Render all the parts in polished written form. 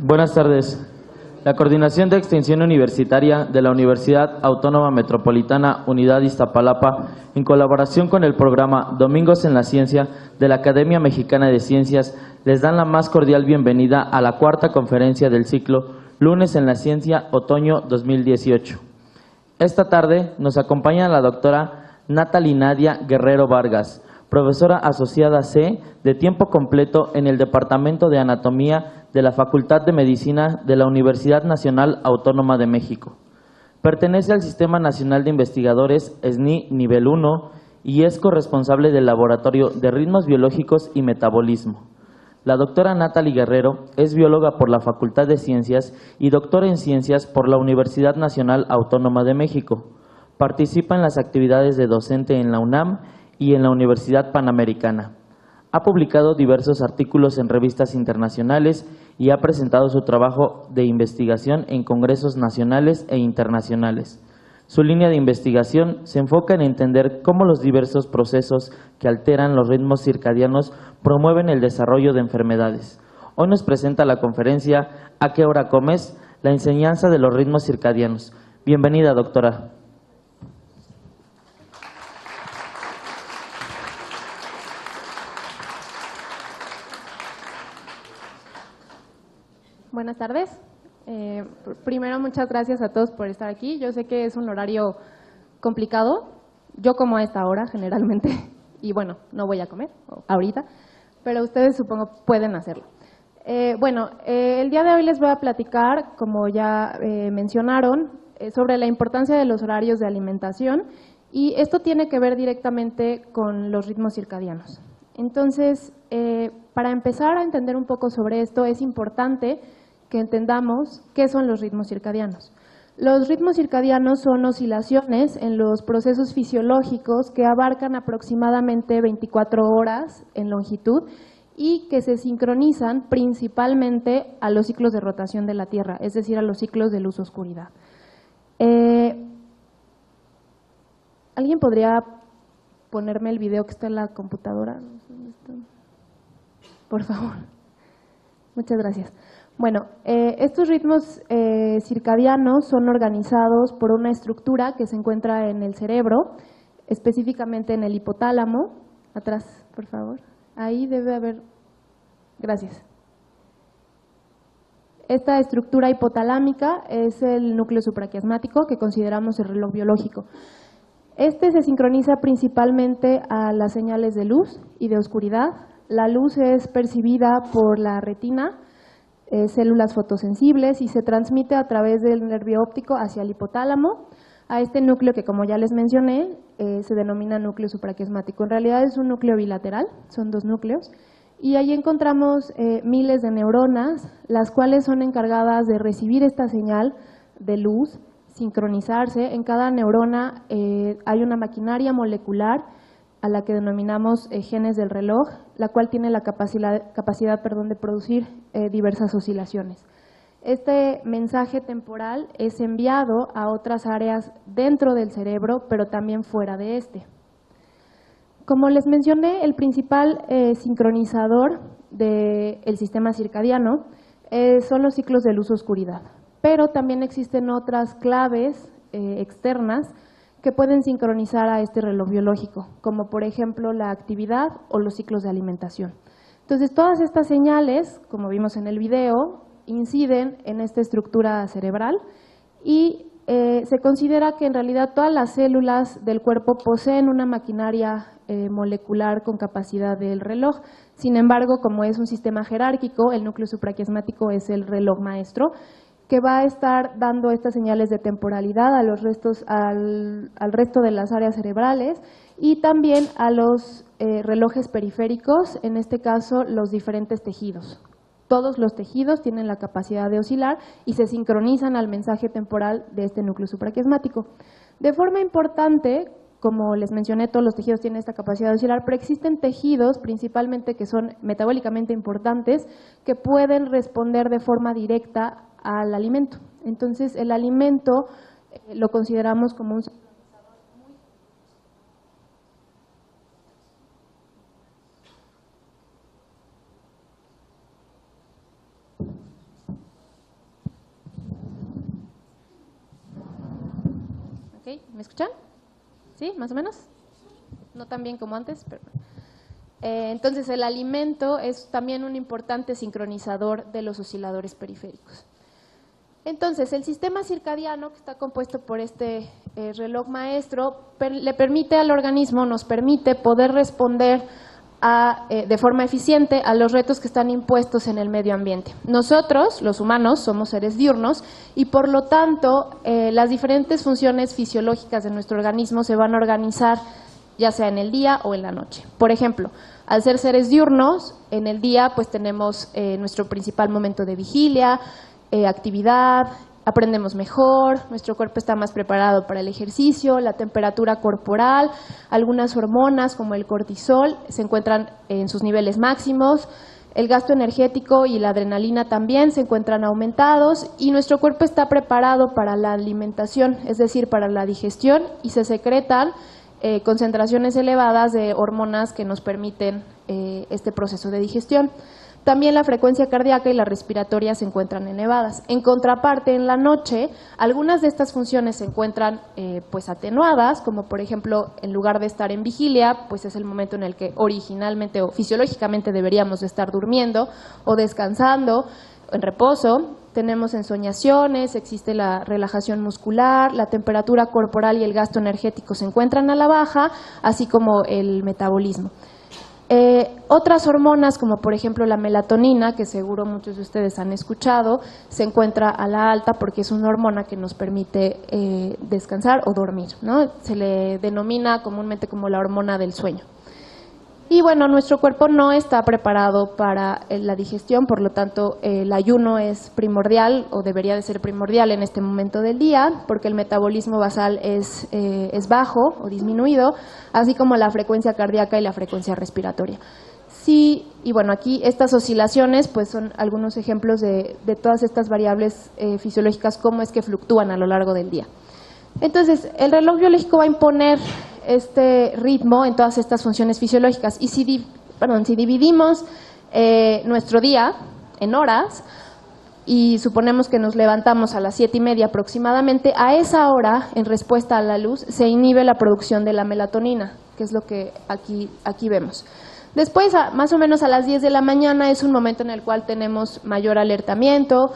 Buenas tardes. La Coordinación de Extensión Universitaria de la Universidad Autónoma Metropolitana Unidad Iztapalapa, en colaboración con el programa Domingos en la Ciencia de la Academia Mexicana de Ciencias, les dan la más cordial bienvenida a la cuarta conferencia del ciclo Lunes en la Ciencia, Otoño 2018. Esta tarde nos acompaña la doctora Natalie Nadia Guerrero Vargas, profesora asociada C de tiempo completo en el Departamento de Anatomía de la Facultad de Medicina de la Universidad Nacional Autónoma de México. Pertenece al Sistema Nacional de Investigadores SNI Nivel 1 y es corresponsable del Laboratorio de Ritmos Biológicos y Metabolismo. La doctora Natalie Guerrero es bióloga por la Facultad de Ciencias y doctora en Ciencias por la Universidad Nacional Autónoma de México. Participa en las actividades de docente en la UNAM y en la Universidad Panamericana. Ha publicado diversos artículos en revistas internacionales y ha presentado su trabajo de investigación en congresos nacionales e internacionales. Su línea de investigación se enfoca en entender cómo los diversos procesos que alteran los ritmos circadianos promueven el desarrollo de enfermedades. Hoy nos presenta la conferencia ¿A qué hora comes? La enseñanza de los ritmos circadianos. Bienvenida, doctora. Buenas tardes. Primero, muchas gracias a todos por estar aquí. Yo sé que es un horario complicado. Yo como a esta hora generalmente, y bueno, no voy a comer ahorita, pero ustedes supongo pueden hacerlo. El día de hoy les voy a platicar, como ya mencionaron, sobre la importancia de los horarios de alimentación, y esto tiene que ver directamente con los ritmos circadianos. Entonces, para empezar a entender un poco sobre esto, es importante que entendamos qué son los ritmos circadianos. Los ritmos circadianos son oscilaciones en los procesos fisiológicos que abarcan aproximadamente 24 horas en longitud y que se sincronizan principalmente a los ciclos de rotación de la Tierra, es decir, a los ciclos de luz-oscuridad. ¿Alguien podría ponerme el video que está en la computadora? Por favor. Muchas gracias. Bueno, estos ritmos circadianos son organizados por una estructura que se encuentra en el cerebro, específicamente en el hipotálamo. Atrás, por favor. Ahí debe haber. Gracias. Esta estructura hipotalámica es el núcleo supraquiasmático que consideramos el reloj biológico. Este se sincroniza principalmente a las señales de luz y de oscuridad. La luz es percibida por la retina, células fotosensibles, y se transmite a través del nervio óptico hacia el hipotálamo, a este núcleo que, como ya les mencioné, se denomina núcleo supraquiasmático. En realidad es un núcleo bilateral, son dos núcleos, y ahí encontramos miles de neuronas, las cuales son encargadas de recibir esta señal de luz, sincronizarse. En cada neurona hay una maquinaria molecular a la que denominamos genes del reloj, la cual tiene la capacidad de producir diversas oscilaciones. Este mensaje temporal es enviado a otras áreas dentro del cerebro, pero también fuera de este. Como les mencioné, el principal sincronizador del sistema circadiano son los ciclos de luz-oscuridad, pero también existen otras claves externas que pueden sincronizar a este reloj biológico, como por ejemplo la actividad o los ciclos de alimentación. Entonces, todas estas señales, como vimos en el video, inciden en esta estructura cerebral y se considera que en realidad todas las células del cuerpo poseen una maquinaria molecular con capacidad del reloj. Sin embargo, como es un sistema jerárquico, el núcleo supraquiasmático es el reloj maestro, que va a estar dando estas señales de temporalidad a los restos, al resto de las áreas cerebrales y también a los relojes periféricos, en este caso los diferentes tejidos. Todos los tejidos tienen la capacidad de oscilar y se sincronizan al mensaje temporal de este núcleo supraquiasmático. De forma importante, como les mencioné, todos los tejidos tienen esta capacidad de oscilar, pero existen tejidos principalmente que son metabólicamente importantes que pueden responder de forma directa al alimento. Entonces, el alimento lo consideramos como un sincronizador muy. ¿Ok? ¿Me escuchan? ¿Sí? ¿Más o menos? No tan bien como antes, pero... entonces, el alimento es también un importante sincronizador de los osciladores periféricos. Entonces, el sistema circadiano, que está compuesto por este reloj maestro, le permite al organismo, nos permite poder responder de forma eficiente a los retos que están impuestos en el medio ambiente. Nosotros, los humanos, somos seres diurnos y por lo tanto las diferentes funciones fisiológicas de nuestro organismo se van a organizar ya sea en el día o en la noche. Por ejemplo, al ser seres diurnos, en el día pues tenemos nuestro principal momento de vigilia, actividad, aprendemos mejor, nuestro cuerpo está más preparado para el ejercicio, la temperatura corporal, algunas hormonas como el cortisol se encuentran en sus niveles máximos, el gasto energético y la adrenalina también se encuentran aumentados y nuestro cuerpo está preparado para la alimentación, es decir, para la digestión y se secretan concentraciones elevadas de hormonas que nos permiten este proceso de digestión. También la frecuencia cardíaca y la respiratoria se encuentran elevadas. En contraparte, en la noche, algunas de estas funciones se encuentran pues atenuadas, como por ejemplo, en lugar de estar en vigilia, pues es el momento en el que originalmente o fisiológicamente deberíamos de estar durmiendo o descansando, en reposo. Tenemos ensoñaciones, existe la relajación muscular, la temperatura corporal y el gasto energético se encuentran a la baja, así como el metabolismo. Otras hormonas, como por ejemplo la melatonina, que seguro muchos de ustedes han escuchado, se encuentra a la alta porque es una hormona que nos permite descansar o dormir, ¿no? Se le denomina comúnmente como la hormona del sueño. Y bueno, nuestro cuerpo no está preparado para la digestión, por lo tanto el ayuno es primordial o debería de ser primordial en este momento del día, porque el metabolismo basal es bajo o disminuido, así como la frecuencia cardíaca y la frecuencia respiratoria. Sí, y bueno, aquí estas oscilaciones pues son algunos ejemplos de todas estas variables fisiológicas, cómo es que fluctúan a lo largo del día. Entonces, el reloj biológico va a imponer este ritmo en todas estas funciones fisiológicas. Y si dividimos nuestro día en horas y suponemos que nos levantamos a las 7:30 aproximadamente, a esa hora, en respuesta a la luz, se inhibe la producción de la melatonina, que es lo que aquí vemos. Después, más o menos a las 10 de la mañana, es un momento en el cual tenemos mayor alertamiento.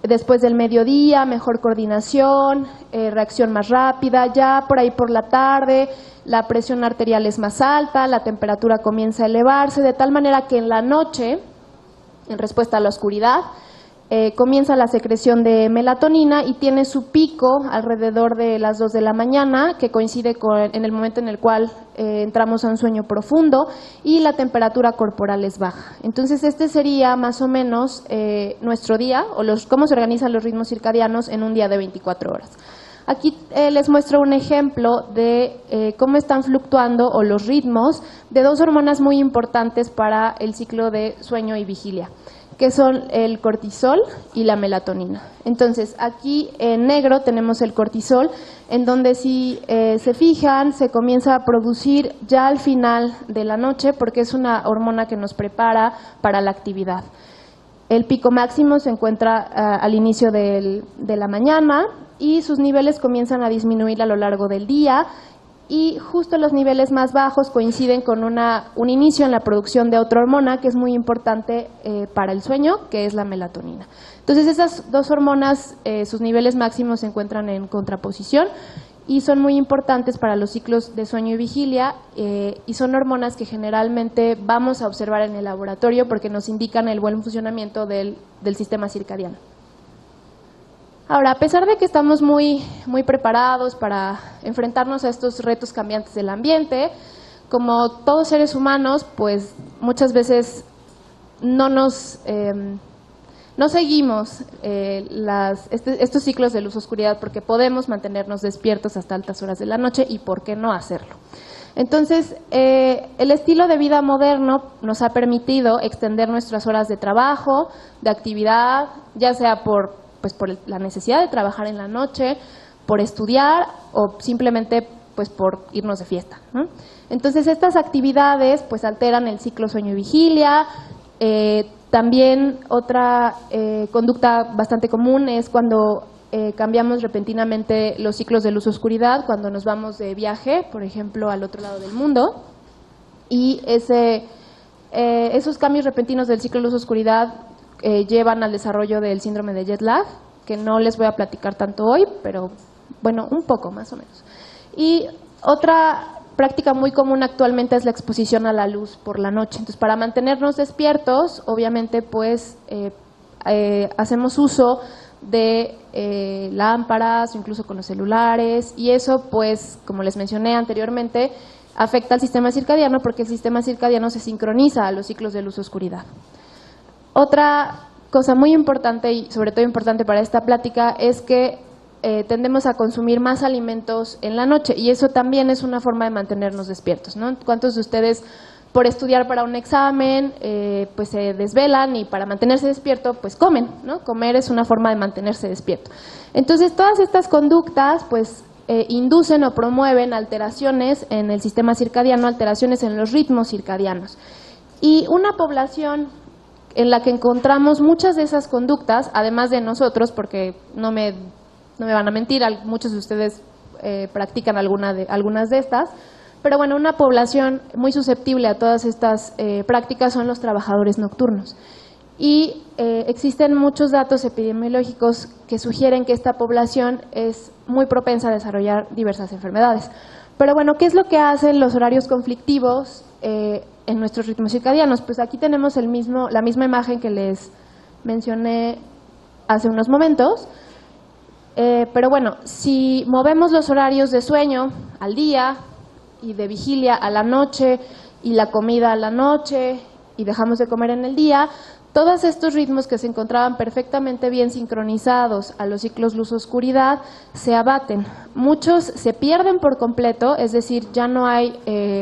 Después del mediodía, mejor coordinación, reacción más rápida. Ya por ahí por la tarde, la presión arterial es más alta, la temperatura comienza a elevarse, de tal manera que en la noche, en respuesta a la oscuridad, comienza la secreción de melatonina y tiene su pico alrededor de las 2 de la mañana, que coincide en el momento en el cual entramos a un sueño profundo y la temperatura corporal es baja. Entonces este sería más o menos nuestro día, o cómo se organizan los ritmos circadianos en un día de 24 horas. Aquí les muestro un ejemplo de cómo están fluctuando o los ritmos de dos hormonas muy importantes para el ciclo de sueño y vigilia, que son el cortisol y la melatonina. Entonces, aquí en negro tenemos el cortisol, en donde si se fijan, se comienza a producir ya al final de la noche, porque es una hormona que nos prepara para la actividad. El pico máximo se encuentra al inicio de la mañana y sus niveles comienzan a disminuir a lo largo del día, y justo los niveles más bajos coinciden con un inicio en la producción de otra hormona que es muy importante para el sueño, que es la melatonina. Entonces esas dos hormonas, sus niveles máximos se encuentran en contraposición y son muy importantes para los ciclos de sueño y vigilia, y son hormonas que generalmente vamos a observar en el laboratorio porque nos indican el buen funcionamiento del sistema circadiano. Ahora, a pesar de que estamos muy preparados para enfrentarnos a estos retos cambiantes del ambiente, como todos seres humanos, pues muchas veces no seguimos estos ciclos de luz-oscuridad porque podemos mantenernos despiertos hasta altas horas de la noche y por qué no hacerlo. Entonces, el estilo de vida moderno nos ha permitido extender nuestras horas de trabajo, de actividad, ya sea por la necesidad de trabajar en la noche, por estudiar o simplemente pues por irnos de fiesta, ¿no? Entonces estas actividades pues alteran el ciclo sueño y vigilia. También otra conducta bastante común es cuando cambiamos repentinamente los ciclos de luz-oscuridad cuando nos vamos de viaje, por ejemplo, al otro lado del mundo. Y esos cambios repentinos del ciclo luz-oscuridad llevan al desarrollo del síndrome de jet lag, que no les voy a platicar tanto hoy, pero bueno, un poco más o menos. Y otra práctica muy común actualmente es la exposición a la luz por la noche. Entonces, para mantenernos despiertos, obviamente, pues hacemos uso de lámparas, incluso con los celulares, y eso, pues, como les mencioné anteriormente, afecta al sistema circadiano porque el sistema circadiano se sincroniza a los ciclos de luz-oscuridad. Otra cosa muy importante y sobre todo importante para esta plática es que tendemos a consumir más alimentos en la noche y eso también es una forma de mantenernos despiertos, ¿no? ¿Cuántos de ustedes por estudiar para un examen pues se desvelan y para mantenerse despierto pues comen, ¿no? Comer es una forma de mantenerse despierto. Entonces todas estas conductas pues inducen o promueven alteraciones en el sistema circadiano, alteraciones en los ritmos circadianos. Y una población en la que encontramos muchas de esas conductas, además de nosotros, porque no me van a mentir, muchos de ustedes practican algunas de estas, pero bueno, una población muy susceptible a todas estas prácticas son los trabajadores nocturnos. Y existen muchos datos epidemiológicos que sugieren que esta población es muy propensa a desarrollar diversas enfermedades. Pero bueno, ¿qué es lo que hacen los horarios conflictivos en nuestros ritmos circadianos? Pues aquí tenemos la misma imagen que les mencioné hace unos momentos, pero bueno, si movemos los horarios de sueño al día y de vigilia a la noche y la comida a la noche y dejamos de comer en el día, todos estos ritmos que se encontraban perfectamente bien sincronizados a los ciclos luz-oscuridad se abaten. Muchos se pierden por completo, es decir, ya no hay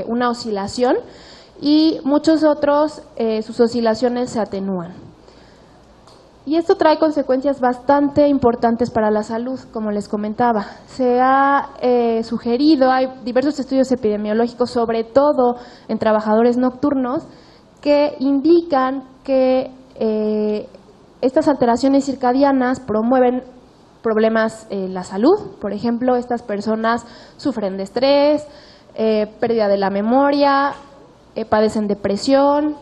una oscilación, y muchos otros sus oscilaciones se atenúan. Y esto trae consecuencias bastante importantes para la salud, como les comentaba. Se ha sugerido, hay diversos estudios epidemiológicos, sobre todo en trabajadores nocturnos, que indican que estas alteraciones circadianas promueven problemas en la salud. Por ejemplo, estas personas sufren de estrés, pérdida de la memoria, padecen depresión,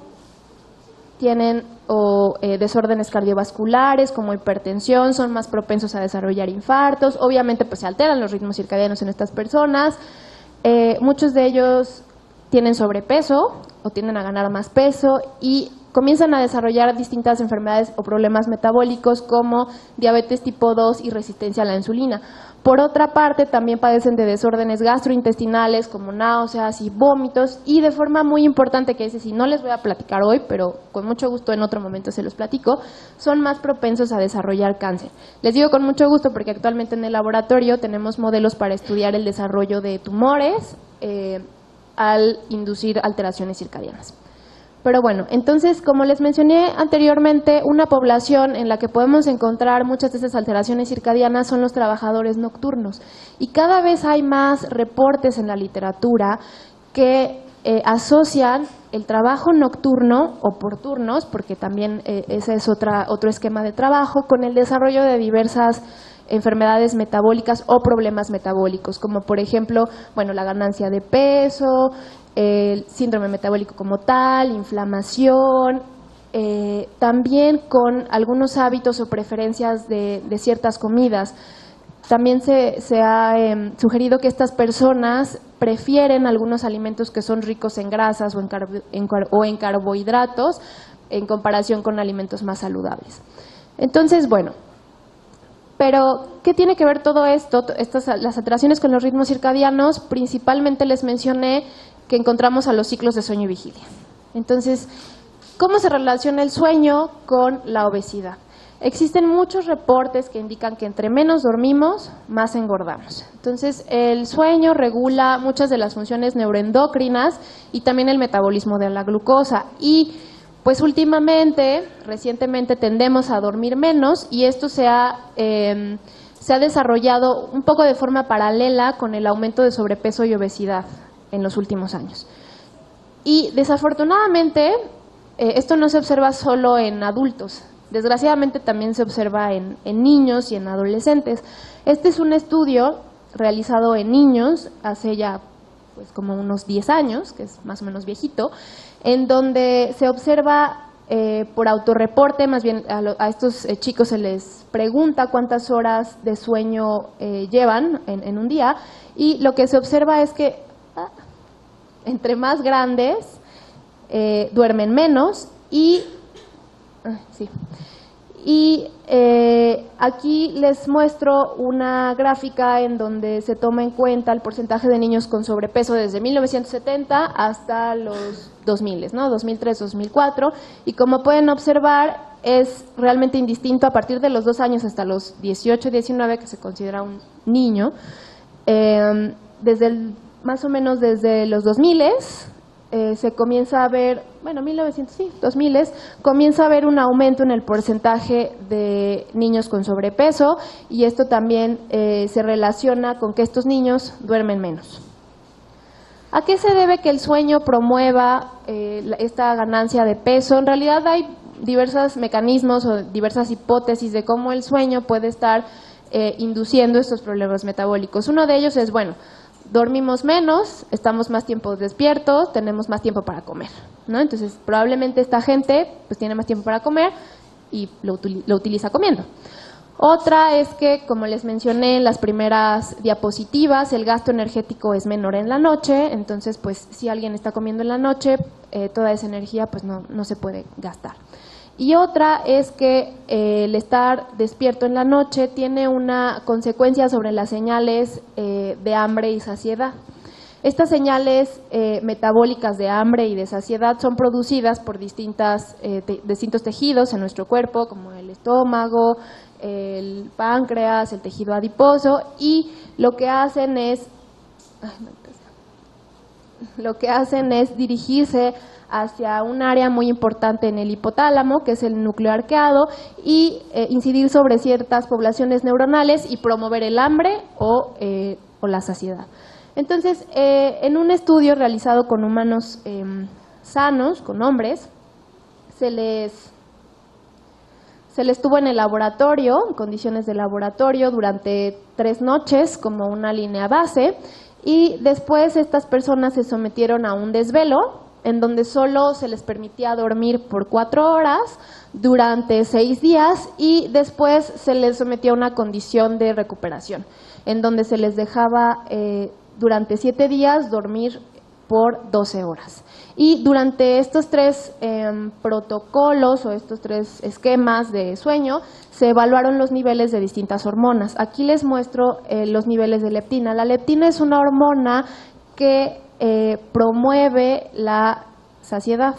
tienen desórdenes cardiovasculares como hipertensión, son más propensos a desarrollar infartos. Obviamente pues se alteran los ritmos circadianos en estas personas. Muchos de ellos tienen sobrepeso o tienden a ganar más peso y comienzan a desarrollar distintas enfermedades o problemas metabólicos como diabetes tipo 2 y resistencia a la insulina. Por otra parte, también padecen de desórdenes gastrointestinales como náuseas y vómitos, y de forma muy importante, que ese sí no les voy a platicar hoy, pero con mucho gusto en otro momento se los platico, son más propensos a desarrollar cáncer. Les digo con mucho gusto porque actualmente en el laboratorio tenemos modelos para estudiar el desarrollo de tumores al inducir alteraciones circadianas. Pero bueno, entonces, como les mencioné anteriormente, una población en la que podemos encontrar muchas de esas alteraciones circadianas son los trabajadores nocturnos. Y cada vez hay más reportes en la literatura que asocian el trabajo nocturno o por turnos, porque también ese es otro esquema de trabajo, con el desarrollo de diversas enfermedades metabólicas o problemas metabólicos, como por ejemplo, bueno, la ganancia de peso, el síndrome metabólico como tal, inflamación, también con algunos hábitos o preferencias de ciertas comidas. También se ha sugerido que estas personas prefieren algunos alimentos que son ricos en grasas o en carbohidratos en comparación con alimentos más saludables. Entonces, bueno, pero ¿qué tiene que ver todo esto? Las alteraciones con los ritmos circadianos, principalmente les mencioné que encontramos a los ciclos de sueño y vigilia. Entonces, ¿cómo se relaciona el sueño con la obesidad? Existen muchos reportes que indican que entre menos dormimos, más engordamos. Entonces, el sueño regula muchas de las funciones neuroendocrinas y también el metabolismo de la glucosa. Y pues recientemente tendemos a dormir menos, y esto se ha desarrollado un poco de forma paralela con el aumento de sobrepeso y obesidad en los últimos años. Y desafortunadamente, esto no se observa solo en adultos. Desgraciadamente también se observa en niños y en adolescentes. Este es un estudio realizado en niños hace ya pues como unos 10 años, que es más o menos viejito, en donde se observa por autorreporte, más bien a estos chicos se les pregunta cuántas horas de sueño llevan en un día, y lo que se observa es que entre más grandes duermen menos y aquí les muestro una gráfica en donde se toma en cuenta el porcentaje de niños con sobrepeso desde 1970 hasta los 2000, ¿no? 2003, 2004, y como pueden observar es realmente indistinto a partir de los 2 años hasta los 18, 19, que se considera un niño. Más o menos desde los 2000 se comienza a ver, bueno, 2000 comienza a haber un aumento en el porcentaje de niños con sobrepeso, y esto también se relaciona con que estos niños duermen menos. ¿A qué se debe que el sueño promueva esta ganancia de peso? En realidad hay diversos mecanismos o diversas hipótesis de cómo el sueño puede estar induciendo estos problemas metabólicos. Uno de ellos es, bueno, dormimos menos, estamos más tiempo despiertos, tenemos más tiempo para comer, ¿no? Entonces, probablemente esta gente pues tiene más tiempo para comer y lo utiliza comiendo. Otra es que, como les mencioné en las primeras diapositivas, el gasto energético es menor en la noche, entonces pues si alguien está comiendo en la noche, toda esa energía pues no se puede gastar. Y otra es que el estar despierto en la noche tiene una consecuencia sobre las señales de hambre y saciedad. Estas señales metabólicas de hambre y de saciedad son producidas por distintos tejidos en nuestro cuerpo, como el estómago, el páncreas, el tejido adiposo, y lo que hacen es dirigirse hacia un área muy importante en el hipotálamo, que es el núcleo arqueado, y incidir sobre ciertas poblaciones neuronales y promover el hambre o la saciedad. Entonces, en un estudio realizado con humanos sanos, con hombres, se les tuvo en el laboratorio, en condiciones de laboratorio, durante 3 noches como una línea base, y después estas personas se sometieron a un desvelo, en donde solo se les permitía dormir por 4 horas durante 6 días, y después se les sometió a una condición de recuperación, en donde se les dejaba durante 7 días dormir por 12 horas. Y durante estos 3 protocolos o estos 3 esquemas de sueño se evaluaron los niveles de distintas hormonas. Aquí les muestro los niveles de leptina. La leptina es una hormona que promueve la saciedad.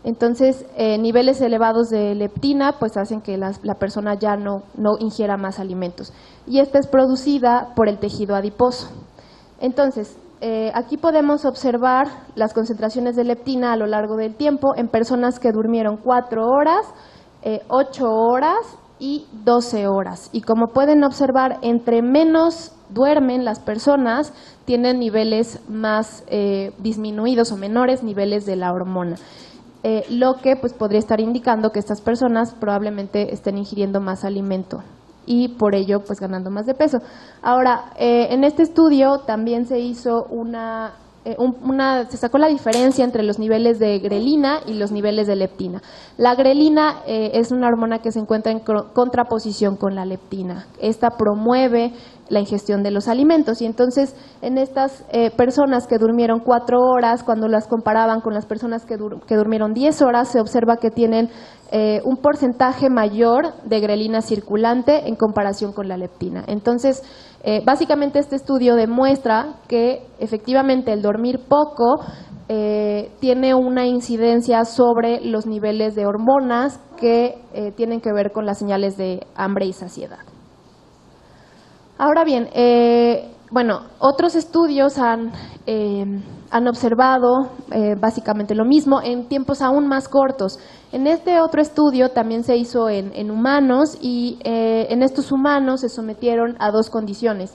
Entonces, niveles elevados de leptina pues hacen que la persona ya no ingiera más alimentos. Y esta es producida por el tejido adiposo. Entonces, aquí podemos observar las concentraciones de leptina a lo largo del tiempo en personas que durmieron 4 horas, 8 horas y 12 horas. Y como pueden observar, entre menos duermen las personas, tienen niveles más disminuidos o menores niveles de la hormona. Lo que pues podría estar indicando que estas personas probablemente estén ingiriendo más alimento y por ello pues ganando más de peso. Ahora, en este estudio también se hizo se sacó la diferencia entre los niveles de grelina y los niveles de leptina. La grelina es una hormona que se encuentra en contraposición con la leptina. Esta promueve la ingestión de los alimentos, y entonces en estas personas que durmieron 4 horas, cuando las comparaban con las personas que durmieron 10 horas, se observa que tienen un porcentaje mayor de grelina circulante en comparación con la leptina. Entonces, básicamente este estudio demuestra que efectivamente el dormir poco tiene una incidencia sobre los niveles de hormonas que tienen que ver con las señales de hambre y saciedad. Ahora bien, otros estudios han observado básicamente lo mismo en tiempos aún más cortos. En este otro estudio también se hizo en humanos, y en estos humanos se sometieron a 2 condiciones.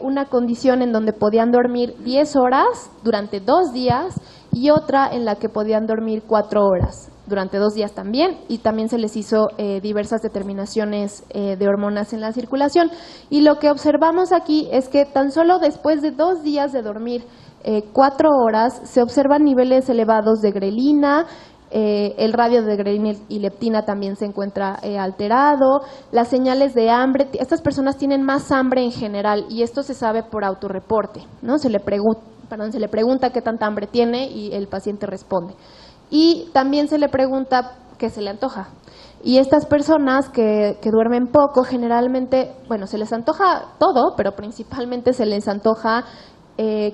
Una condición en donde podían dormir 10 horas durante 2 días y otra en la que podían dormir 4 horas. durante 2 días también, y también se les hizo diversas determinaciones de hormonas en la circulación. Y lo que observamos aquí es que tan solo después de 2 días de dormir 4 horas se observan niveles elevados de grelina, el radio de grelina y leptina también se encuentra alterado, las señales de hambre, estas personas tienen más hambre en general y esto se sabe por autorreporte, ¿no? Se le pregunta qué tanta hambre tiene y el paciente responde. Y también se le pregunta qué se le antoja. Y estas personas que duermen poco, generalmente, bueno, se les antoja todo, pero principalmente se les antoja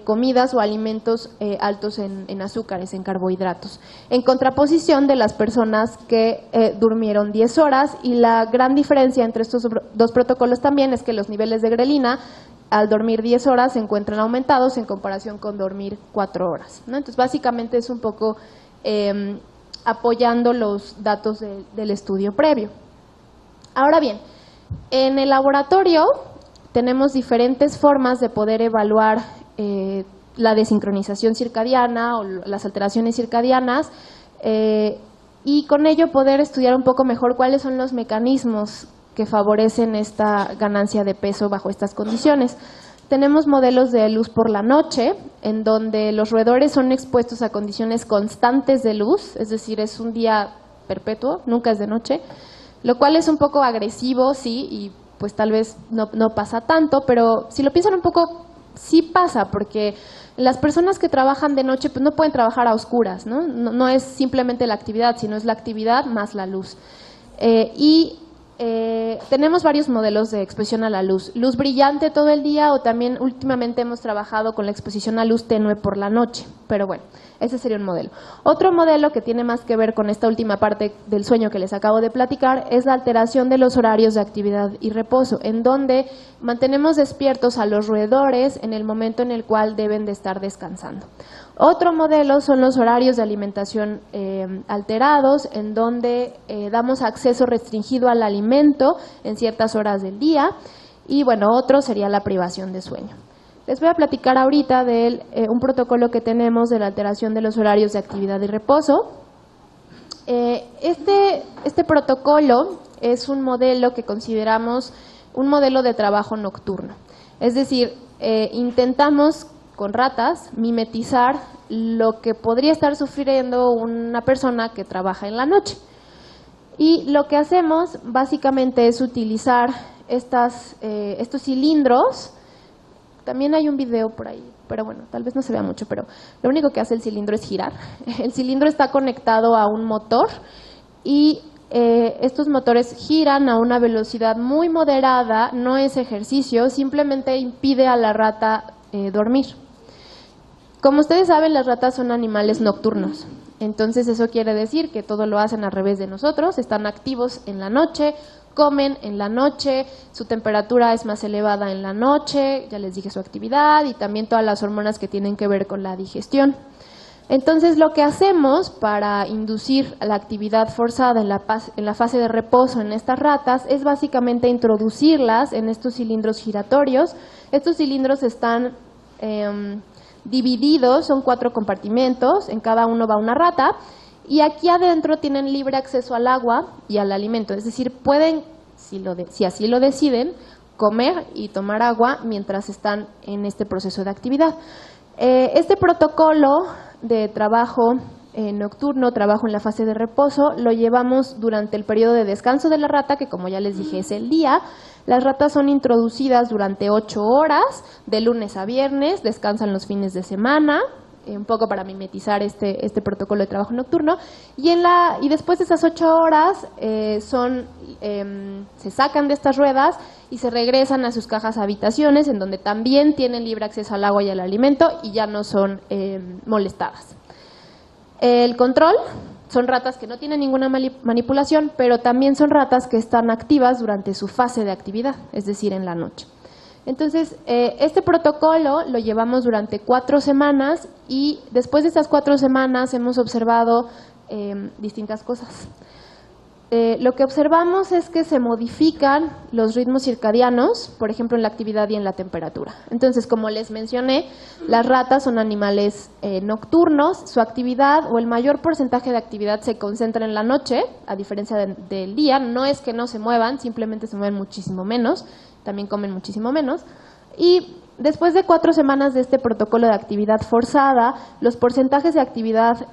comidas o alimentos altos en azúcares, en carbohidratos, en contraposición de las personas que durmieron 10 horas, y la gran diferencia entre estos 2 protocolos también es que los niveles de grelina al dormir 10 horas se encuentran aumentados en comparación con dormir 4 horas, ¿no? Entonces, básicamente es un poco apoyando los datos del estudio previo. Ahora bien, en el laboratorio tenemos diferentes formas de poder evaluar la desincronización circadiana o las alteraciones circadianas y con ello poder estudiar un poco mejor cuáles son los mecanismos que favorecen esta ganancia de peso bajo estas condiciones. Tenemos modelos de luz por la noche, en donde los roedores son expuestos a condiciones constantes de luz, es decir, es un día perpetuo, nunca es de noche, lo cual es un poco agresivo, sí, y pues tal vez no pasa tanto, pero si lo piensan un poco, sí pasa, porque las personas que trabajan de noche pues no pueden trabajar a oscuras, ¿no? No es simplemente la actividad, sino es la actividad más la luz. Tenemos varios modelos de exposición a la luz brillante todo el día, o también últimamente hemos trabajado con la exposición a luz tenue por la noche, pero bueno, ese sería un modelo. Otro modelo que tiene más que ver con esta última parte del sueño que les acabo de platicar es la alteración de los horarios de actividad y reposo, en donde mantenemos despiertos a los roedores en el momento en el cual deben de estar descansando. Otro modelo son los horarios de alimentación alterados, en donde damos acceso restringido al alimento en ciertas horas del día, y bueno, otro sería la privación de sueño. Les voy a platicar ahorita de un protocolo que tenemos de la alteración de los horarios de actividad y reposo. Este protocolo es un modelo que consideramos un modelo de trabajo nocturno. Es decir, intentamos con ratas mimetizar lo que podría estar sufriendo una persona que trabaja en la noche. Y lo que hacemos básicamente es utilizar estos cilindros. También hay un video por ahí, pero bueno, tal vez no se vea mucho, pero lo único que hace el cilindro es girar. El cilindro está conectado a un motor y estos motores giran a una velocidad muy moderada, no es ejercicio, simplemente impide a la rata dormir. Como ustedes saben, las ratas son animales nocturnos, entonces eso quiere decir que todo lo hacen al revés de nosotros, están activos en la noche, comen en la noche, su temperatura es más elevada en la noche, ya les dije su actividad y también todas las hormonas que tienen que ver con la digestión. Entonces lo que hacemos para inducir la actividad forzada en la fase de reposo en estas ratas es básicamente introducirlas en estos cilindros giratorios. Estos cilindros están divididos, son 4 compartimentos, en cada uno va una rata, y aquí adentro tienen libre acceso al agua y al alimento, es decir, pueden, si así lo deciden, comer y tomar agua mientras están en este proceso de actividad. Este protocolo de trabajo nocturno, trabajo en la fase de reposo, lo llevamos durante el periodo de descanso de la rata, que como ya les dije es el día. Las ratas son introducidas durante 8 horas, de lunes a viernes, descansan los fines de semana, un poco para mimetizar este protocolo de trabajo nocturno, y después de esas 8 horas se sacan de estas ruedas y se regresan a sus cajas habitaciones, en donde también tienen libre acceso al agua y al alimento y ya no son molestadas. El control son ratas que no tienen ninguna manipulación, pero también son ratas que están activas durante su fase de actividad, es decir, en la noche. Entonces, este protocolo lo llevamos durante 4 semanas y después de estas 4 semanas hemos observado distintas cosas. lo que observamos es que se modifican los ritmos circadianos, por ejemplo, en la actividad y en la temperatura. Entonces, como les mencioné, las ratas son animales nocturnos, su actividad o el mayor porcentaje de actividad se concentra en la noche, a diferencia del día. No es que no se muevan, simplemente se mueven muchísimo menos, también comen muchísimo menos. Y después de 4 semanas de este protocolo de actividad forzada, los porcentajes de actividad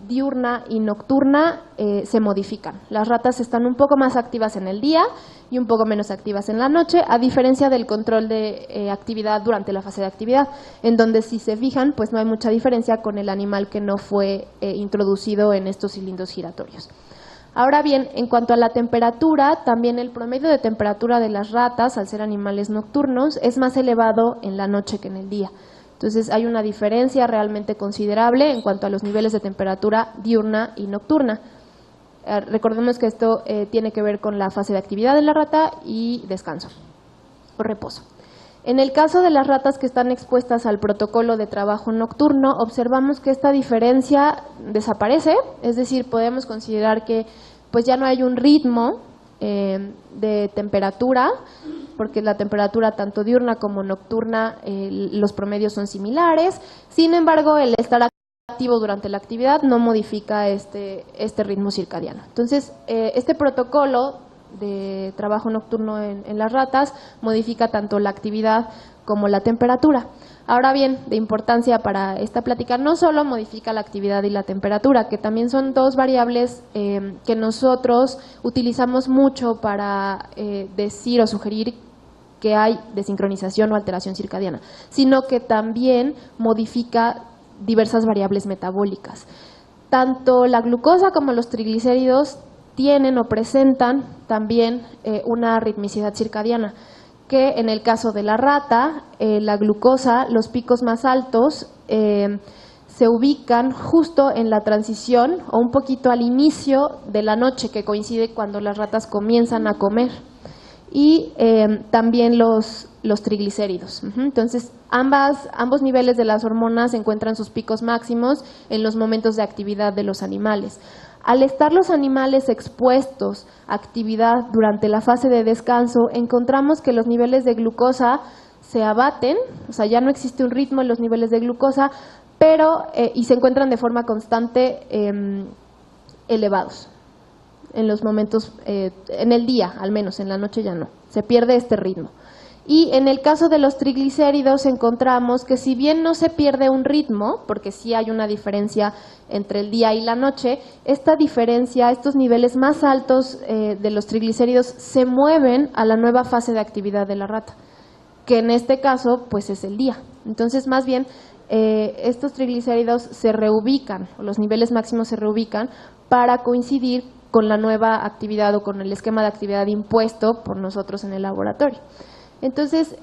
diurna y nocturna se modifican. Las ratas están un poco más activas en el día y un poco menos activas en la noche, a diferencia del control de actividad durante la fase de actividad, en donde, si se fijan, pues no hay mucha diferencia con el animal que no fue introducido en estos cilindros giratorios. Ahora bien, en cuanto a la temperatura, también el promedio de temperatura de las ratas, al ser animales nocturnos, es más elevado en la noche que en el día. Entonces hay una diferencia realmente considerable en cuanto a los niveles de temperatura diurna y nocturna. Recordemos que esto tiene que ver con la fase de actividad de la rata y descanso o reposo. En el caso de las ratas que están expuestas al protocolo de trabajo nocturno, observamos que esta diferencia desaparece, es decir, podemos considerar que pues ya no hay un ritmo de temperatura, porque la temperatura tanto diurna como nocturna, los promedios son similares. Sin embargo, el estar activo durante la actividad no modifica este ritmo circadiano. Entonces, este protocolo de trabajo nocturno en las ratas modifica tanto la actividad como la temperatura. Ahora bien, de importancia para esta plática, no solo modifica la actividad y la temperatura, que también son dos variables que nosotros utilizamos mucho para decir o sugerir que hay desincronización o alteración circadiana, sino que también modifica diversas variables metabólicas. Tanto la glucosa como los triglicéridos tienen o presentan también una ritmicidad circadiana, que en el caso de la rata, la glucosa, los picos más altos se ubican justo en la transición o un poquito al inicio de la noche, que coincide cuando las ratas comienzan a comer, y también los triglicéridos. Entonces, ambos niveles de las hormonas encuentran sus picos máximos en los momentos de actividad de los animales. Al estar los animales expuestos a actividad durante la fase de descanso, encontramos que los niveles de glucosa se abaten, o sea, ya no existe un ritmo en los niveles de glucosa, pero y se encuentran de forma constante elevados en los momentos, en el día al menos, en la noche ya no, se pierde este ritmo. Y en el caso de los triglicéridos encontramos que, si bien no se pierde un ritmo, porque sí hay una diferencia entre el día y la noche, esta diferencia, estos niveles más altos de los triglicéridos se mueven a la nueva fase de actividad de la rata, que en este caso pues es el día. Entonces, más bien, estos triglicéridos se reubican, o los niveles máximos se reubican para coincidir con la nueva actividad o con el esquema de actividad impuesto por nosotros en el laboratorio. Entonces,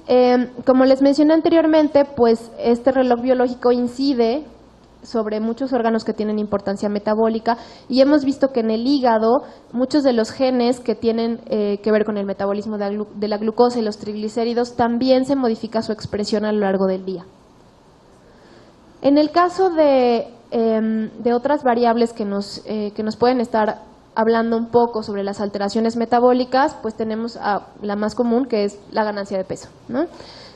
como les mencioné anteriormente, pues este reloj biológico incide sobre muchos órganos que tienen importancia metabólica, y hemos visto que en el hígado muchos de los genes que tienen que ver con el metabolismo de la glucosa y los triglicéridos, también se modifica su expresión a lo largo del día. En el caso de otras variables que nos pueden estar hablando un poco sobre las alteraciones metabólicas, pues tenemos la más común, que es la ganancia de peso, ¿no?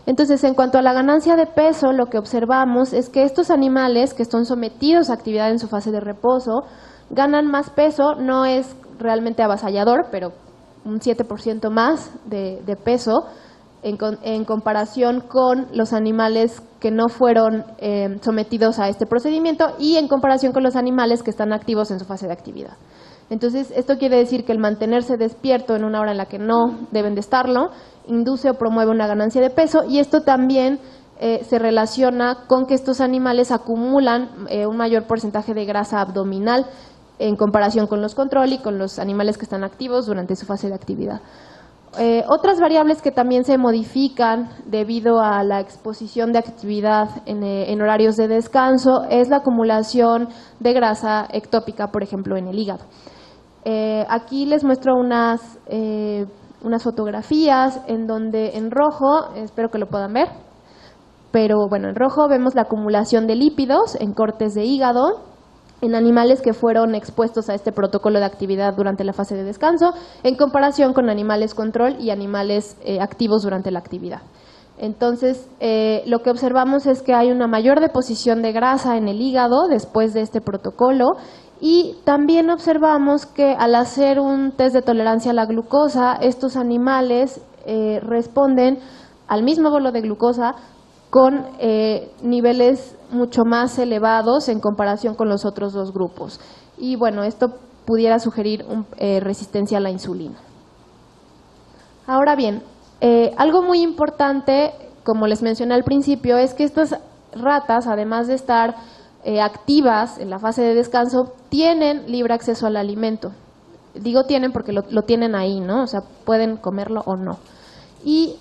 Entonces, en cuanto a la ganancia de peso, lo que observamos es que estos animales que están sometidos a actividad en su fase de reposo ganan más peso. No es realmente avasallador, pero un 7% más de peso en comparación con los animales que no fueron sometidos a este procedimiento, y en comparación con los animales que están activos en su fase de actividad. Entonces, esto quiere decir que el mantenerse despierto en una hora en la que no deben de estarlo induce o promueve una ganancia de peso, y esto también se relaciona con que estos animales acumulan un mayor porcentaje de grasa abdominal en comparación con los control y con los animales que están activos durante su fase de actividad. Otras variables que también se modifican debido a la exposición de actividad en horarios de descanso es la acumulación de grasa ectópica, por ejemplo, en el hígado. Aquí les muestro unas fotografías en donde en rojo, espero que lo puedan ver, pero bueno, en rojo vemos la acumulación de lípidos en cortes de hígado, en animales que fueron expuestos a este protocolo de actividad durante la fase de descanso, en comparación con animales control y animales activos durante la actividad. Entonces, lo que observamos es que hay una mayor deposición de grasa en el hígado después de este protocolo, y también observamos que al hacer un test de tolerancia a la glucosa, estos animales responden al mismo bolo de glucosa con niveles mucho más elevados en comparación con los otros dos grupos. Y bueno, esto pudiera sugerir resistencia a la insulina. Ahora bien, algo muy importante, como les mencioné al principio, es que estas ratas, además de estar activas en la fase de descanso, tienen libre acceso al alimento. Digo tienen porque lo tienen ahí, ¿no? O sea, pueden comerlo o no. Y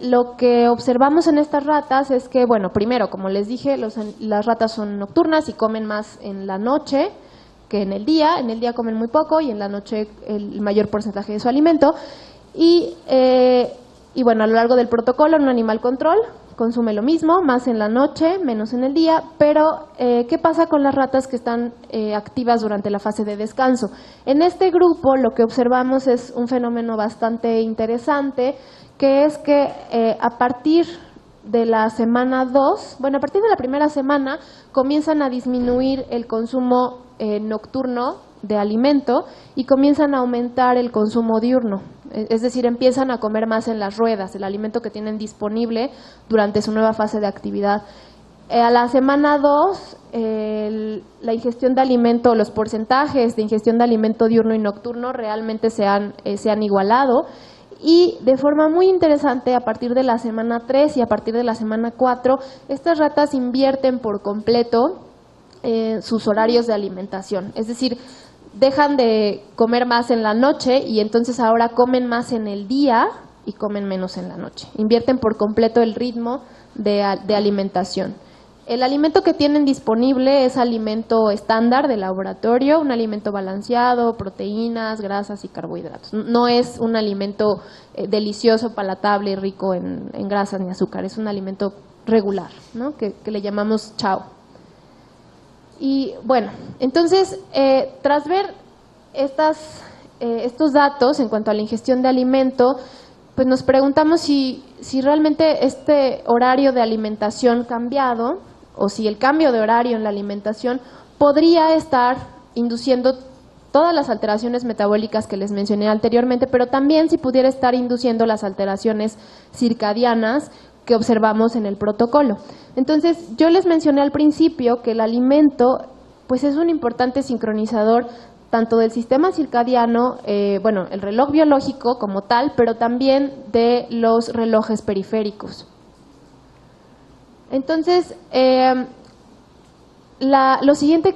lo que observamos en estas ratas es que, bueno, primero, como les dije, las ratas son nocturnas y comen más en la noche que en el día. En el día comen muy poco y en la noche el mayor porcentaje de su alimento. Y bueno, a lo largo del protocolo, un animal control consume lo mismo, más en la noche, menos en el día, pero ¿qué pasa con las ratas que están activas durante la fase de descanso? En este grupo lo que observamos es un fenómeno bastante interesante, que es que a partir de la semana 2, bueno, a partir de la primera semana comienzan a disminuir el consumo nocturno de alimento y comienzan a aumentar el consumo diurno. Es decir, empiezan a comer más en las ruedas, el alimento que tienen disponible durante su nueva fase de actividad. A la semana 2, la ingestión de alimento, los porcentajes de ingestión de alimento diurno y nocturno realmente se han igualado. Y de forma muy interesante, a partir de la semana 3 y a partir de la semana 4, estas ratas invierten por completo sus horarios de alimentación. Es decir, dejan de comer más en la noche y entonces ahora comen más en el día y comen menos en la noche. Invierten por completo el ritmo de alimentación. El alimento que tienen disponible es alimento estándar de laboratorio, un alimento balanceado, proteínas, grasas y carbohidratos. No es un alimento delicioso, palatable y rico en grasas ni azúcar, es un alimento regular, ¿no? que le llamamos chow. Y bueno, entonces, tras ver estos datos en cuanto a la ingestión de alimento, pues nos preguntamos si realmente este horario de alimentación cambiado, o si el cambio de horario en la alimentación podría estar induciendo todas las alteraciones metabólicas que les mencioné anteriormente, pero también si pudiera estar induciendo las alteraciones circadianas que observamos en el protocolo. Entonces, yo les mencioné al principio que el alimento pues es un importante sincronizador tanto del sistema circadiano, bueno, el reloj biológico como tal, pero también de los relojes periféricos. Entonces, lo siguiente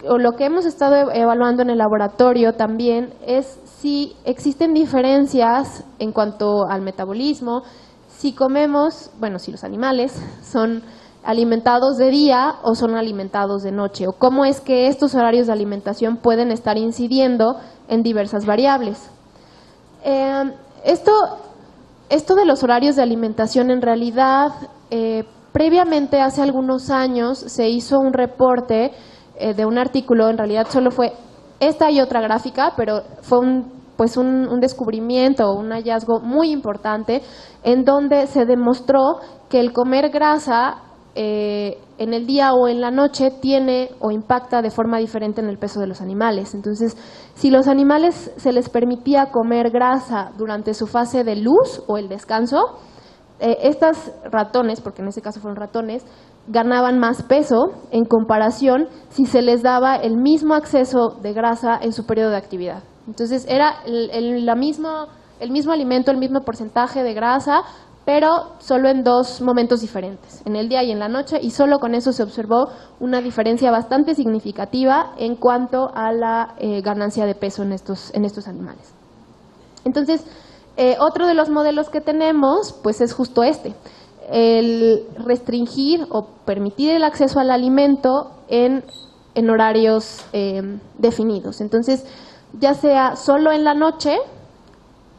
lo que hemos estado evaluando en el laboratorio también es si existen diferencias en cuanto al metabolismo, si comemos, bueno, si los animales son alimentados de día o son alimentados de noche, o cómo es que estos horarios de alimentación pueden estar incidiendo en diversas variables. Esto de los horarios de alimentación, en realidad, previamente, hace algunos años, se hizo un reporte de un artículo, en realidad solo fue esta y otra gráfica, pero fue un descubrimiento, un hallazgo muy importante, en donde se demostró que el comer grasa en el día o en la noche tiene o impacta de forma diferente en el peso de los animales. Entonces, si los animales se les permitía comer grasa durante su fase de luz o el descanso, estas ratones, porque en ese caso fueron ratones, ganaban más peso en comparación si se les daba el mismo acceso de grasa en su periodo de actividad. Entonces era el mismo alimento, el mismo porcentaje de grasa, pero solo en dos momentos diferentes, en el día y en la noche, y solo con eso se observó una diferencia bastante significativa en cuanto a la ganancia de peso en estos animales. Entonces, otro de los modelos que tenemos pues es justo el restringir o permitir el acceso al alimento en horarios definidos. Entonces, ya sea solo en la noche,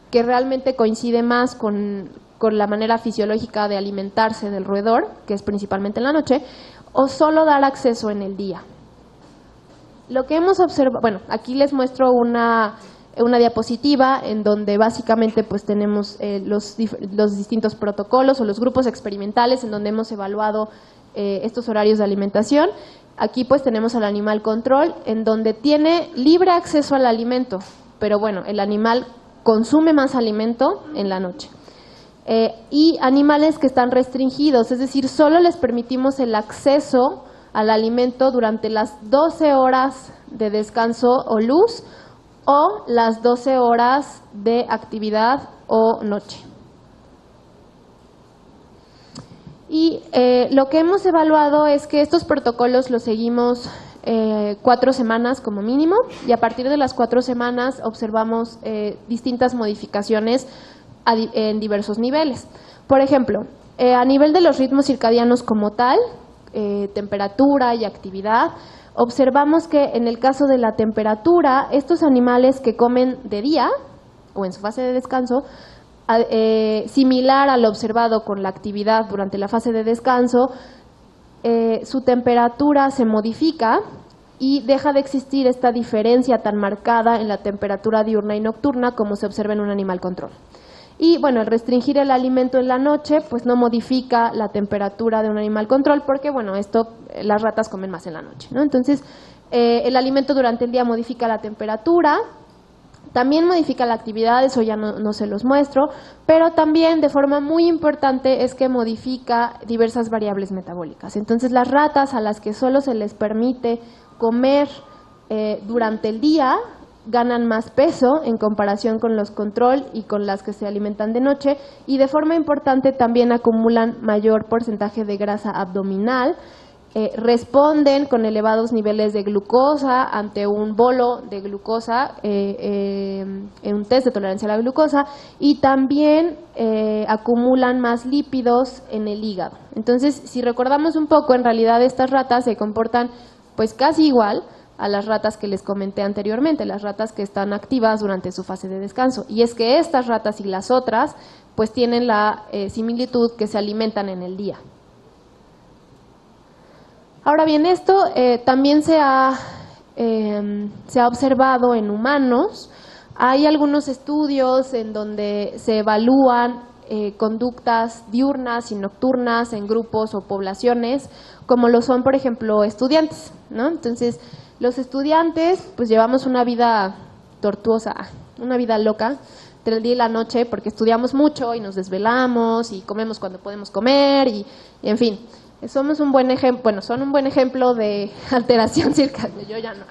que realmente coincide más con la manera fisiológica de alimentarse del roedor, que es principalmente en la noche, o solo dar acceso en el día. Lo que hemos observado, bueno, aquí les muestro una diapositiva en donde básicamente pues tenemos los distintos protocolos o los grupos experimentales en donde hemos evaluado estos horarios de alimentación. Aquí pues tenemos al animal control en donde tiene libre acceso al alimento, pero bueno, el animal consume más alimento en la noche. Y animales que están restringidos, es decir, solo les permitimos el acceso al alimento durante las 12 horas de descanso o luz o las 12 horas de actividad o noche. Y lo que hemos evaluado es que estos protocolos los seguimos 4 semanas como mínimo, y a partir de las 4 semanas observamos distintas modificaciones en diversos niveles. Por ejemplo, a nivel de los ritmos circadianos como tal, temperatura y actividad, observamos que en el caso de la temperatura, estos animales que comen de día o en su fase de descanso, similar a lo observado con la actividad durante la fase de descanso, su temperatura se modifica y deja de existir esta diferencia tan marcada en la temperatura diurna y nocturna como se observa en un animal control. Y bueno, el restringir el alimento en la noche pues no modifica la temperatura de un animal control porque bueno, las ratas comen más en la noche, ¿no? Entonces, el alimento durante el día modifica la temperatura, también modifica la actividad, eso ya no se los muestro, pero también de forma muy importante es que modifica diversas variables metabólicas. Entonces, las ratas a las que solo se les permite comer durante el día ganan más peso en comparación con los control y con las que se alimentan de noche, y de forma importante también acumulan mayor porcentaje de grasa abdominal, responden con elevados niveles de glucosa ante un bolo de glucosa en un test de tolerancia a la glucosa, y también acumulan más lípidos en el hígado. Entonces, si recordamos un poco, en realidad estas ratas se comportan pues casi igual a las ratas que les comenté anteriormente, las ratas que están activas durante su fase de descanso. Y es que estas ratas y las otras pues tienen la similitud que se alimentan en el día. Ahora bien, esto también se ha observado en humanos. Hay algunos estudios en donde se evalúan conductas diurnas y nocturnas en grupos o poblaciones, como lo son, por ejemplo, estudiantes, ¿no? Entonces, los estudiantes pues llevamos una vida tortuosa, una vida loca entre el día y la noche, porque estudiamos mucho y nos desvelamos y comemos cuando podemos comer y en fin, somos un buen ejemplo, bueno, son un buen ejemplo de alteración circadiana, yo ya no,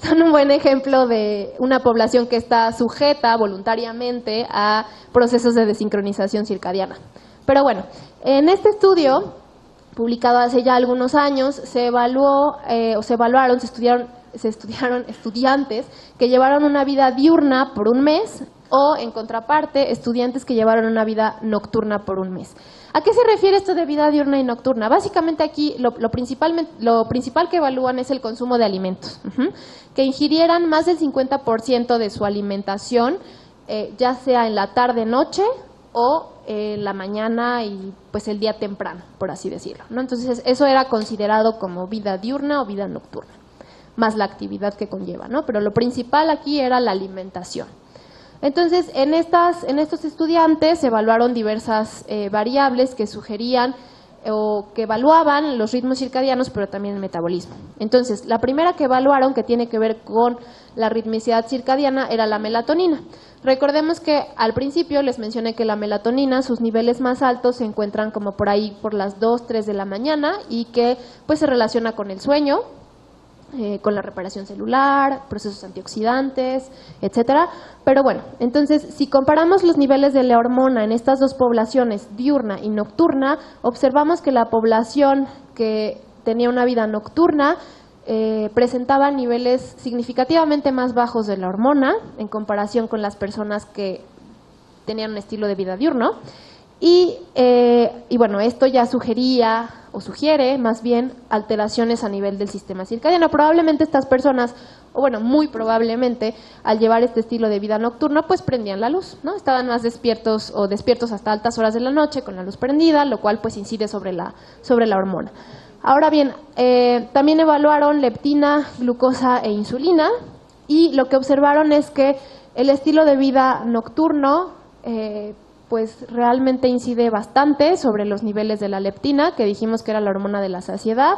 son un buen ejemplo de una población que está sujeta voluntariamente a procesos de desincronización circadiana. Pero bueno, en este estudio publicado hace ya algunos años, se estudiaron estudiantes que llevaron una vida diurna por un mes o, en contraparte, estudiantes que llevaron una vida nocturna por un mes. ¿A qué se refiere esto de vida diurna y nocturna? Básicamente aquí lo principal que evalúan es el consumo de alimentos, que ingirieran más del 50% de su alimentación, ya sea en la tarde-noche o en la mañana y pues el día temprano, por así decirlo, ¿no? Entonces eso era considerado como vida diurna o vida nocturna, más la actividad que conlleva, ¿no? Pero lo principal aquí era la alimentación. Entonces, en estos estudiantes se evaluaron diversas variables que sugerían o que evaluaban los ritmos circadianos, pero también el metabolismo. Entonces, la primera que evaluaron, que tiene que ver con la ritmicidad circadiana, era la melatonina. Recordemos que al principio les mencioné que la melatonina, sus niveles más altos se encuentran como por ahí por las 2, 3 de la mañana y que pues se relaciona con el sueño, con la reparación celular, procesos antioxidantes, etcétera. Pero bueno, entonces si comparamos los niveles de la hormona en estas dos poblaciones, diurna y nocturna, observamos que la población que tenía una vida nocturna presentaba niveles significativamente más bajos de la hormona en comparación con las personas que tenían un estilo de vida diurno. Y bueno, esto ya sugería o sugiere más bien alteraciones a nivel del sistema circadiano. Probablemente estas personas o bueno, muy probablemente, al llevar este estilo de vida nocturno, pues prendían la luz, ¿no? Estaban más despiertos o despiertos hasta altas horas de la noche con la luz prendida, lo cual pues incide sobre la hormona. Ahora bien, también evaluaron leptina, glucosa e insulina, y lo que observaron es que el estilo de vida nocturno pues realmente incide bastante sobre los niveles de la leptina, que dijimos que era la hormona de la saciedad,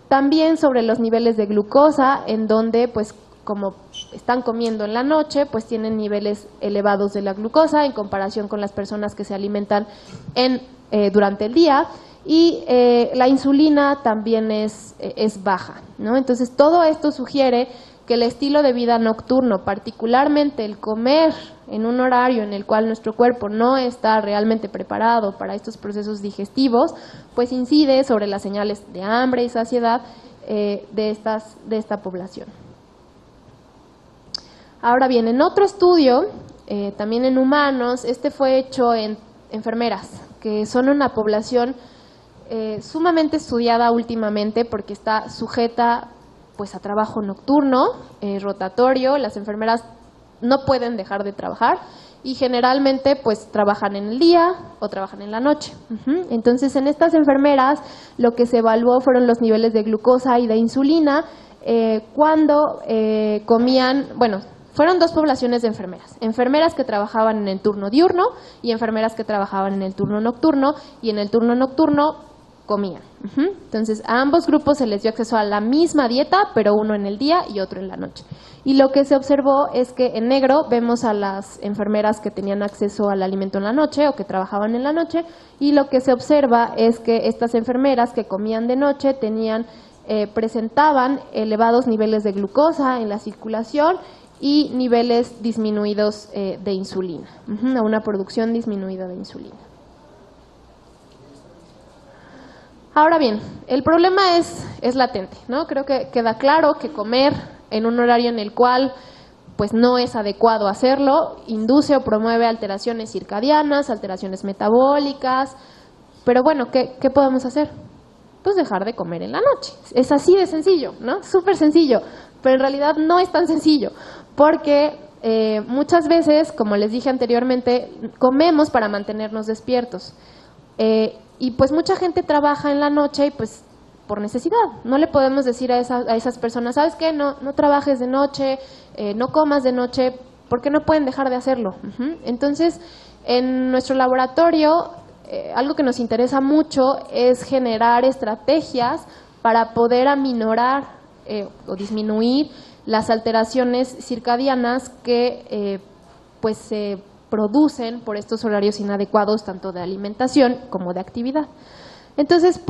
también sobre los niveles de glucosa, en donde pues como están comiendo en la noche, pues tienen niveles elevados de la glucosa en comparación con las personas que se alimentan durante el día. Y la insulina también es baja, ¿no? Entonces, todo esto sugiere que el estilo de vida nocturno, particularmente el comer en un horario en el cual nuestro cuerpo no está realmente preparado para estos procesos digestivos, pues incide sobre las señales de hambre y saciedad de esta población. Ahora bien, en otro estudio, también en humanos, este fue hecho en enfermeras, que son una población sumamente estudiada últimamente porque está sujeta pues a trabajo nocturno, rotatorio. Las enfermeras no pueden dejar de trabajar y generalmente pues trabajan en el día o trabajan en la noche. Entonces, en estas enfermeras lo que se evaluó fueron los niveles de glucosa y de insulina cuando comían, bueno, fueron dos poblaciones de enfermeras que trabajaban en el turno diurno y enfermeras que trabajaban en el turno nocturno, y en el turno nocturno comían. Entonces, a ambos grupos se les dio acceso a la misma dieta, pero uno en el día y otro en la noche. Y lo que se observó es que en negro vemos a las enfermeras que tenían acceso al alimento en la noche o que trabajaban en la noche, y lo que se observa es que estas enfermeras que comían de noche presentaban elevados niveles de glucosa en la circulación y niveles disminuidos de insulina, una producción disminuida de insulina. Ahora bien, el problema es latente, ¿no? Creo que queda claro que comer en un horario en el cual pues no es adecuado hacerlo induce o promueve alteraciones circadianas, alteraciones metabólicas, pero bueno, ¿qué podemos hacer? Pues dejar de comer en la noche. Es así de sencillo, ¿no? Súper sencillo, pero en realidad no es tan sencillo, porque muchas veces, como les dije anteriormente, comemos para mantenernos despiertos. Y pues mucha gente trabaja en la noche y pues por necesidad. No le podemos decir a esas personas, ¿sabes qué? No trabajes de noche, no comas de noche, porque no pueden dejar de hacerlo. Entonces, en nuestro laboratorio, algo que nos interesa mucho es generar estrategias para poder aminorar o disminuir las alteraciones circadianas que pues se producen por estos horarios inadecuados tanto de alimentación como de actividad. Entonces,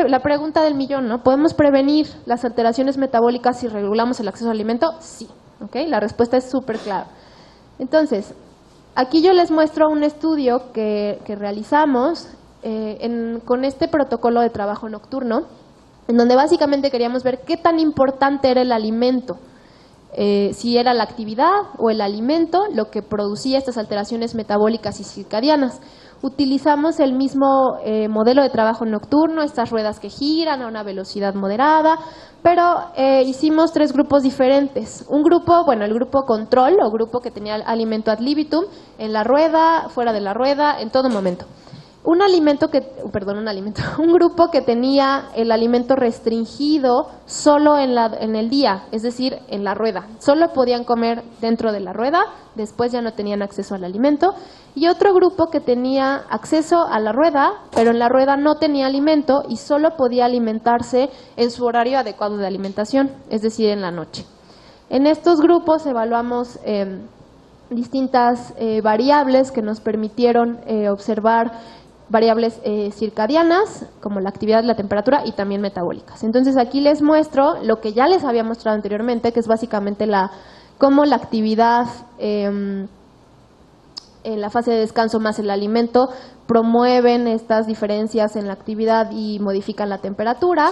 la pregunta del millón, ¿no? ¿Podemos prevenir las alteraciones metabólicas si regulamos el acceso al alimento? Sí, ¿okay? La respuesta es súper clara. Entonces, aquí yo les muestro un estudio que realizamos con este protocolo de trabajo nocturno, en donde básicamente queríamos ver qué tan importante era el alimento. Si era la actividad o el alimento lo que producía estas alteraciones metabólicas y circadianas. Utilizamos el mismo modelo de trabajo nocturno, estas ruedas que giran a una velocidad moderada, pero hicimos tres grupos diferentes. Un grupo, el grupo control o grupo que tenía alimento ad libitum, en la rueda, fuera de la rueda, en todo momento. Un grupo que tenía el alimento restringido solo en el día, es decir, en la rueda. Solo podían comer dentro de la rueda, después ya no tenían acceso al alimento. Y otro grupo que tenía acceso a la rueda, pero en la rueda no tenía alimento y solo podía alimentarse en su horario adecuado de alimentación, es decir, en la noche. En estos grupos evaluamos distintas variables que nos permitieron observar variables circadianas, como la actividad, la temperatura y también metabólicas. Entonces, aquí les muestro lo que ya les había mostrado anteriormente, que es básicamente cómo la actividad en la fase de descanso más el alimento promueven estas diferencias en la actividad y modifican la temperatura.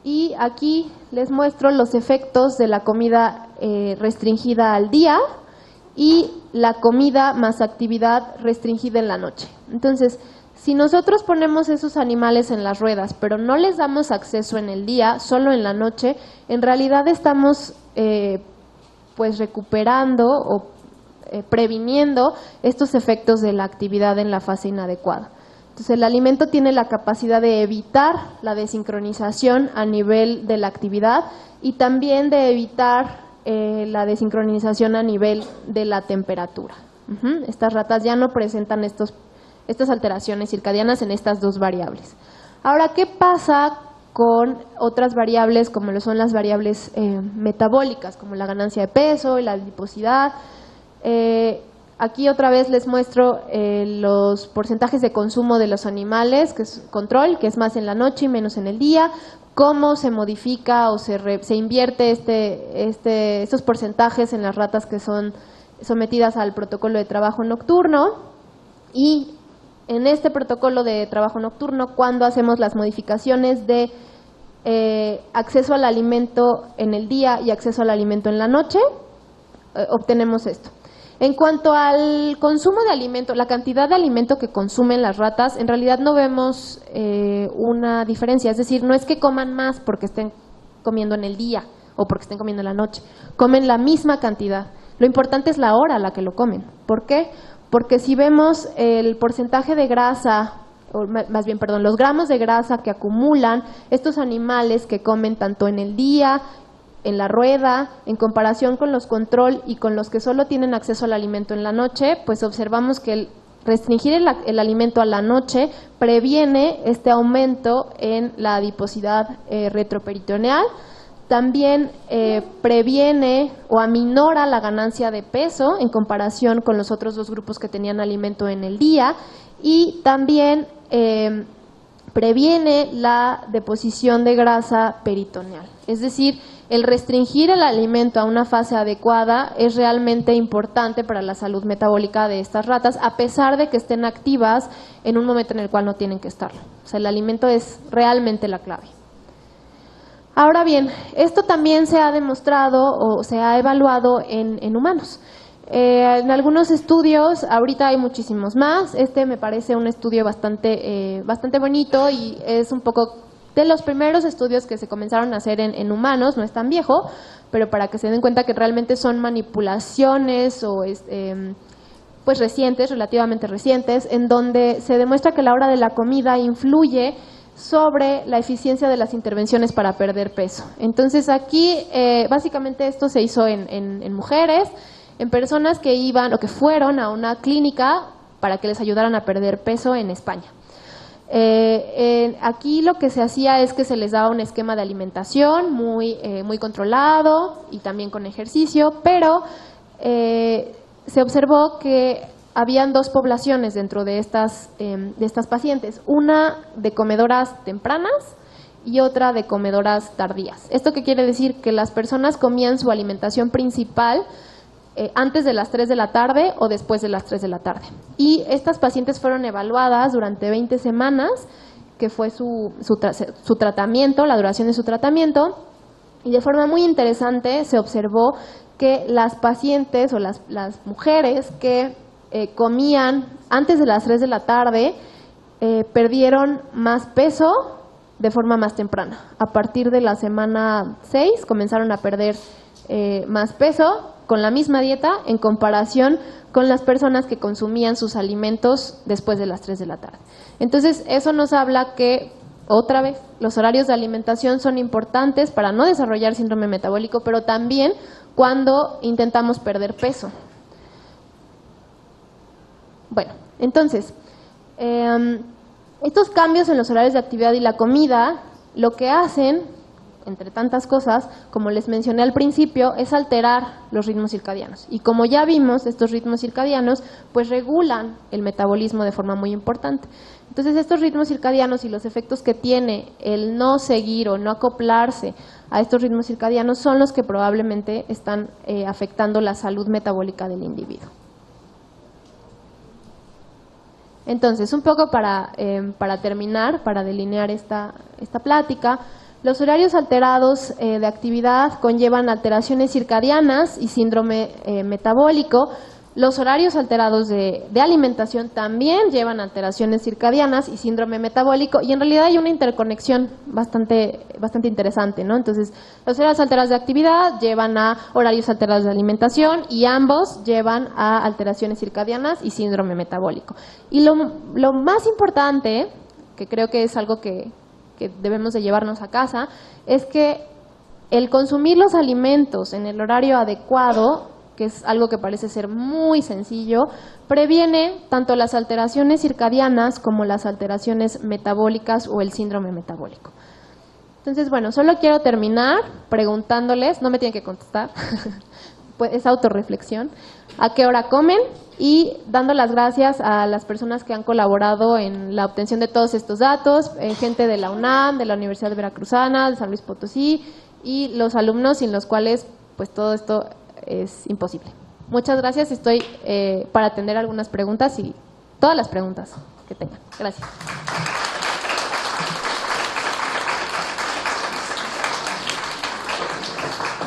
Y aquí les muestro los efectos de la comida restringida al día y la comida más actividad restringida en la noche. Entonces, Si nosotros ponemos esos animales en las ruedas, pero no les damos acceso en el día, solo en la noche, en realidad estamos pues recuperando o previniendo estos efectos de la actividad en la fase inadecuada. Entonces, el alimento tiene la capacidad de evitar la desincronización a nivel de la actividad y también de evitar la desincronización a nivel de la temperatura. Estas ratas ya no presentan estas alteraciones circadianas en estas dos variables. Ahora, ¿qué pasa con otras variables como lo son las variables metabólicas, como la ganancia de peso y la adiposidad? Aquí otra vez les muestro los porcentajes de consumo de los animales, que es control, que es más en la noche y menos en el día, cómo se modifica o se invierte estos porcentajes en las ratas que son sometidas al protocolo de trabajo nocturno. Y en este protocolo de trabajo nocturno, cuando hacemos las modificaciones de acceso al alimento en el día y acceso al alimento en la noche, obtenemos esto. En cuanto al consumo de alimento, la cantidad de alimento que consumen las ratas, en realidad no vemos una diferencia. Es decir, no es que coman más porque estén comiendo en el día o porque estén comiendo en la noche. Comen la misma cantidad. Lo importante es la hora a la que lo comen. ¿Por qué? Porque si vemos el porcentaje de grasa, o más bien, perdón, los gramos de grasa que acumulan estos animales que comen tanto en el día, en la rueda, en comparación con los control y con los que solo tienen acceso al alimento en la noche, pues observamos que restringir el alimento a la noche previene este aumento en la adiposidad retroperitoneal. También previene o aminora la ganancia de peso en comparación con los otros dos grupos que tenían alimento en el día, y también previene la deposición de grasa peritoneal. Es decir, el restringir el alimento a una fase adecuada es realmente importante para la salud metabólica de estas ratas, a pesar de que estén activas en un momento en el cual no tienen que estarlo. O sea, el alimento es realmente la clave. Ahora bien, esto también se ha demostrado o se ha evaluado en humanos. En algunos estudios, ahorita hay muchísimos más. Este me parece un estudio bastante bonito y es un poco de los primeros estudios que se comenzaron a hacer en humanos. No es tan viejo, pero para que se den cuenta que realmente son manipulaciones o pues recientes, relativamente recientes, en donde se demuestra que la hora de la comida influye sobre la eficiencia de las intervenciones para perder peso. Entonces aquí básicamente esto se hizo en mujeres, en personas que iban o que fueron a una clínica para que les ayudaran a perder peso en España. Aquí lo que se hacía es que se les daba un esquema de alimentación muy controlado y también con ejercicio, pero se observó que habían dos poblaciones dentro de estas pacientes, una de comedoras tempranas y otra de comedoras tardías. ¿Esto qué quiere decir? Que las personas comían su alimentación principal antes de las 3 de la tarde o después de las 3 de la tarde. Y estas pacientes fueron evaluadas durante 20 semanas, que fue su tratamiento, la duración de su tratamiento, y de forma muy interesante se observó que las pacientes o las mujeres que comían antes de las 3 de la tarde perdieron más peso de forma más temprana. A partir de la semana 6 comenzaron a perder más peso con la misma dieta en comparación con las personas que consumían sus alimentos después de las 3 de la tarde. Entonces, eso nos habla que, otra vez, los horarios de alimentación son importantes para no desarrollar síndrome metabólico, pero también cuando intentamos perder peso. Bueno, entonces, estos cambios en los horarios de actividad y la comida, lo que hacen, entre tantas cosas, como les mencioné al principio, es alterar los ritmos circadianos. Y como ya vimos, estos ritmos circadianos pues regulan el metabolismo de forma muy importante. Entonces, estos ritmos circadianos y los efectos que tiene el no seguir o no acoplarse a estos ritmos circadianos son los que probablemente están afectando la salud metabólica del individuo. Entonces, un poco para terminar, para delinear esta plática, los horarios alterados de actividad conllevan alteraciones circadianas y síndrome metabólico, Los horarios alterados de alimentación también llevan alteraciones circadianas y síndrome metabólico, y en realidad hay una interconexión bastante interesante, ¿no? Entonces, los horarios alterados de actividad llevan a horarios alterados de alimentación y ambos llevan a alteraciones circadianas y síndrome metabólico. Y lo más importante, que creo que es algo que debemos de llevarnos a casa, es que el consumir los alimentos en el horario adecuado, que es algo que parece ser muy sencillo, previene tanto las alteraciones circadianas como las alteraciones metabólicas o el síndrome metabólico. Entonces, bueno, solo quiero terminar preguntándoles, no me tienen que contestar, pues es autorreflexión, a qué hora comen, y dando las gracias a las personas que han colaborado en la obtención de todos estos datos, gente de la UNAM, de la Universidad Veracruzana, de San Luis Potosí, y los alumnos sin los cuales pues todo esto es imposible. Muchas gracias, estoy para atender algunas preguntas y todas las preguntas que tengan. Gracias.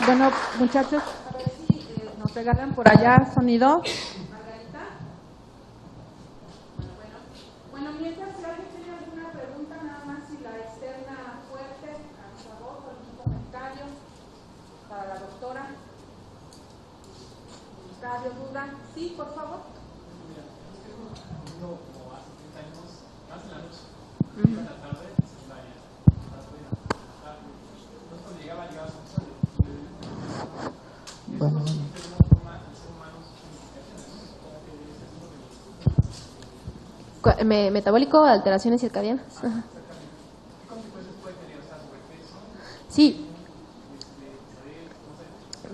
Bueno, muchachos, a ver si nos regalan por allá sonido. Margarita. Bueno, mientras si alguien tiene alguna pregunta, nada más si la externa fuerte, a nuestra voz, o algún comentario para la doctora. Duda. Sí, por favor. Metabólico, alteraciones circadianas. Ajá. Sí,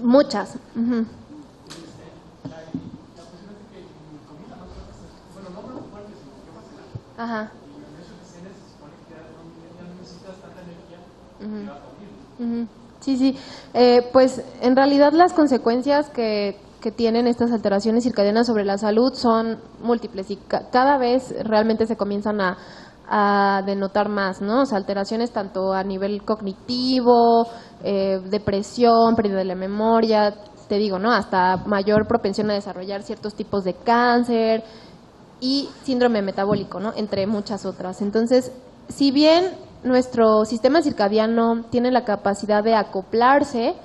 muchas. Uh-huh. Ajá. Uh-huh. Uh-huh. Sí, sí. Pues en realidad las consecuencias que tienen estas alteraciones circadianas sobre la salud son múltiples y cada vez realmente se comienzan a denotar más, ¿no? O sea, alteraciones tanto a nivel cognitivo, depresión, pérdida de la memoria, te digo, ¿no? Hasta mayor propensión a desarrollar ciertos tipos de cáncer y síndrome metabólico, ¿no? Entre muchas otras. Entonces, si bien nuestro sistema circadiano tiene la capacidad de acoplarse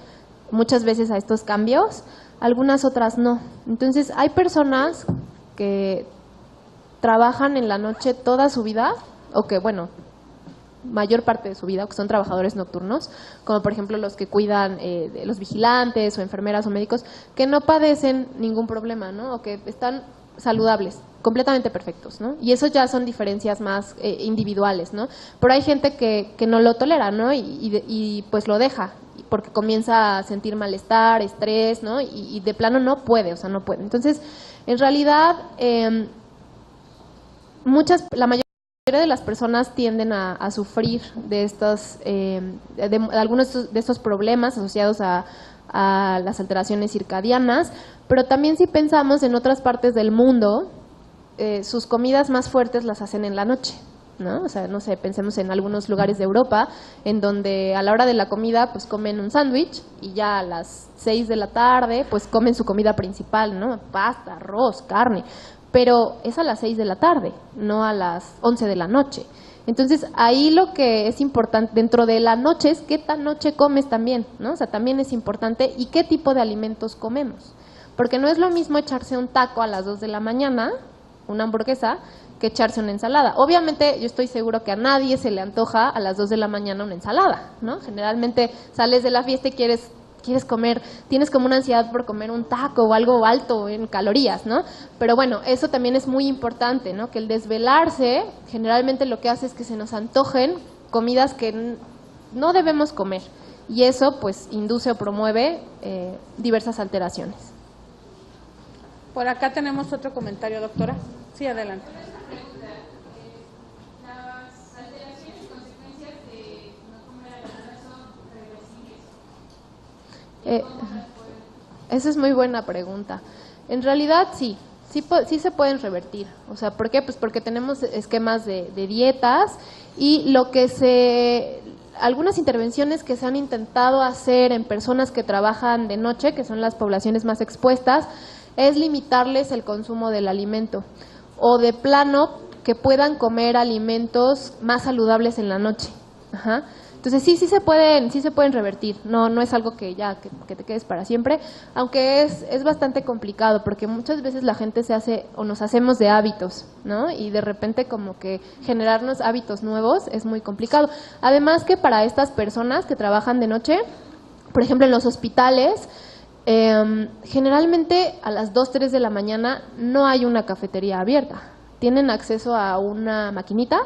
muchas veces a estos cambios, algunas otras no. Entonces, hay personas que trabajan en la noche toda su vida, o que, bueno, mayor parte de su vida, que son trabajadores nocturnos, como por ejemplo los que cuidan los vigilantes o enfermeras o médicos, que no padecen ningún problema, ¿no? O que están saludables, completamente perfectos, ¿no? Y eso ya son diferencias más individuales, ¿no? Pero hay gente que no lo tolera, ¿no? Y pues lo deja, porque comienza a sentir malestar, estrés, ¿no? Y de plano no puede, o sea, no puede. Entonces, en realidad, la mayoría de las personas tienden a sufrir de estos, de algunos de estos problemas asociados a las alteraciones circadianas, pero también si pensamos en otras partes del mundo, sus comidas más fuertes las hacen en la noche, ¿no? O sea, no sé, pensemos en algunos lugares de Europa en donde a la hora de la comida pues comen un sándwich y ya a las 6 de la tarde pues comen su comida principal, ¿no? Pasta, arroz, carne, pero es a las 6 de la tarde, no a las 11 de la noche. Entonces, ahí lo que es importante dentro de la noche es qué tan noche comes también, ¿no? O sea, también es importante y qué tipo de alimentos comemos. Porque no es lo mismo echarse un taco a las 2 de la mañana, una hamburguesa, que echarse una ensalada. Obviamente, yo estoy seguro que a nadie se le antoja a las 2 de la mañana una ensalada, ¿no? Generalmente sales de la fiesta y quieres comer, tienes como una ansiedad por comer un taco o algo alto en calorías, ¿no? Pero bueno, eso también es muy importante, ¿no? Que el desvelarse, generalmente lo que hace es que se nos antojen comidas que no debemos comer. Y eso, pues, induce o promueve diversas alteraciones. Por acá tenemos otro comentario, doctora. Sí, adelante. Las alteraciones y consecuencias de no comer a la hora son reversibles. Esa es muy buena pregunta. En realidad sí se pueden revertir. O sea, ¿por qué? Pues porque tenemos esquemas de dietas y algunas intervenciones que se han intentado hacer en personas que trabajan de noche, que son las poblaciones más expuestas, es limitarles el consumo del alimento o de plano que puedan comer alimentos más saludables en la noche. Ajá. Entonces sí se pueden revertir, no es algo que ya que te quedes para siempre, aunque es bastante complicado porque muchas veces la gente se hace o nos hacemos de hábitos, ¿no? Y de repente como que generarnos hábitos nuevos es muy complicado. Además que para estas personas que trabajan de noche, por ejemplo en los hospitales, generalmente a las 2, 3 de la mañana no hay una cafetería abierta, tienen acceso a una maquinita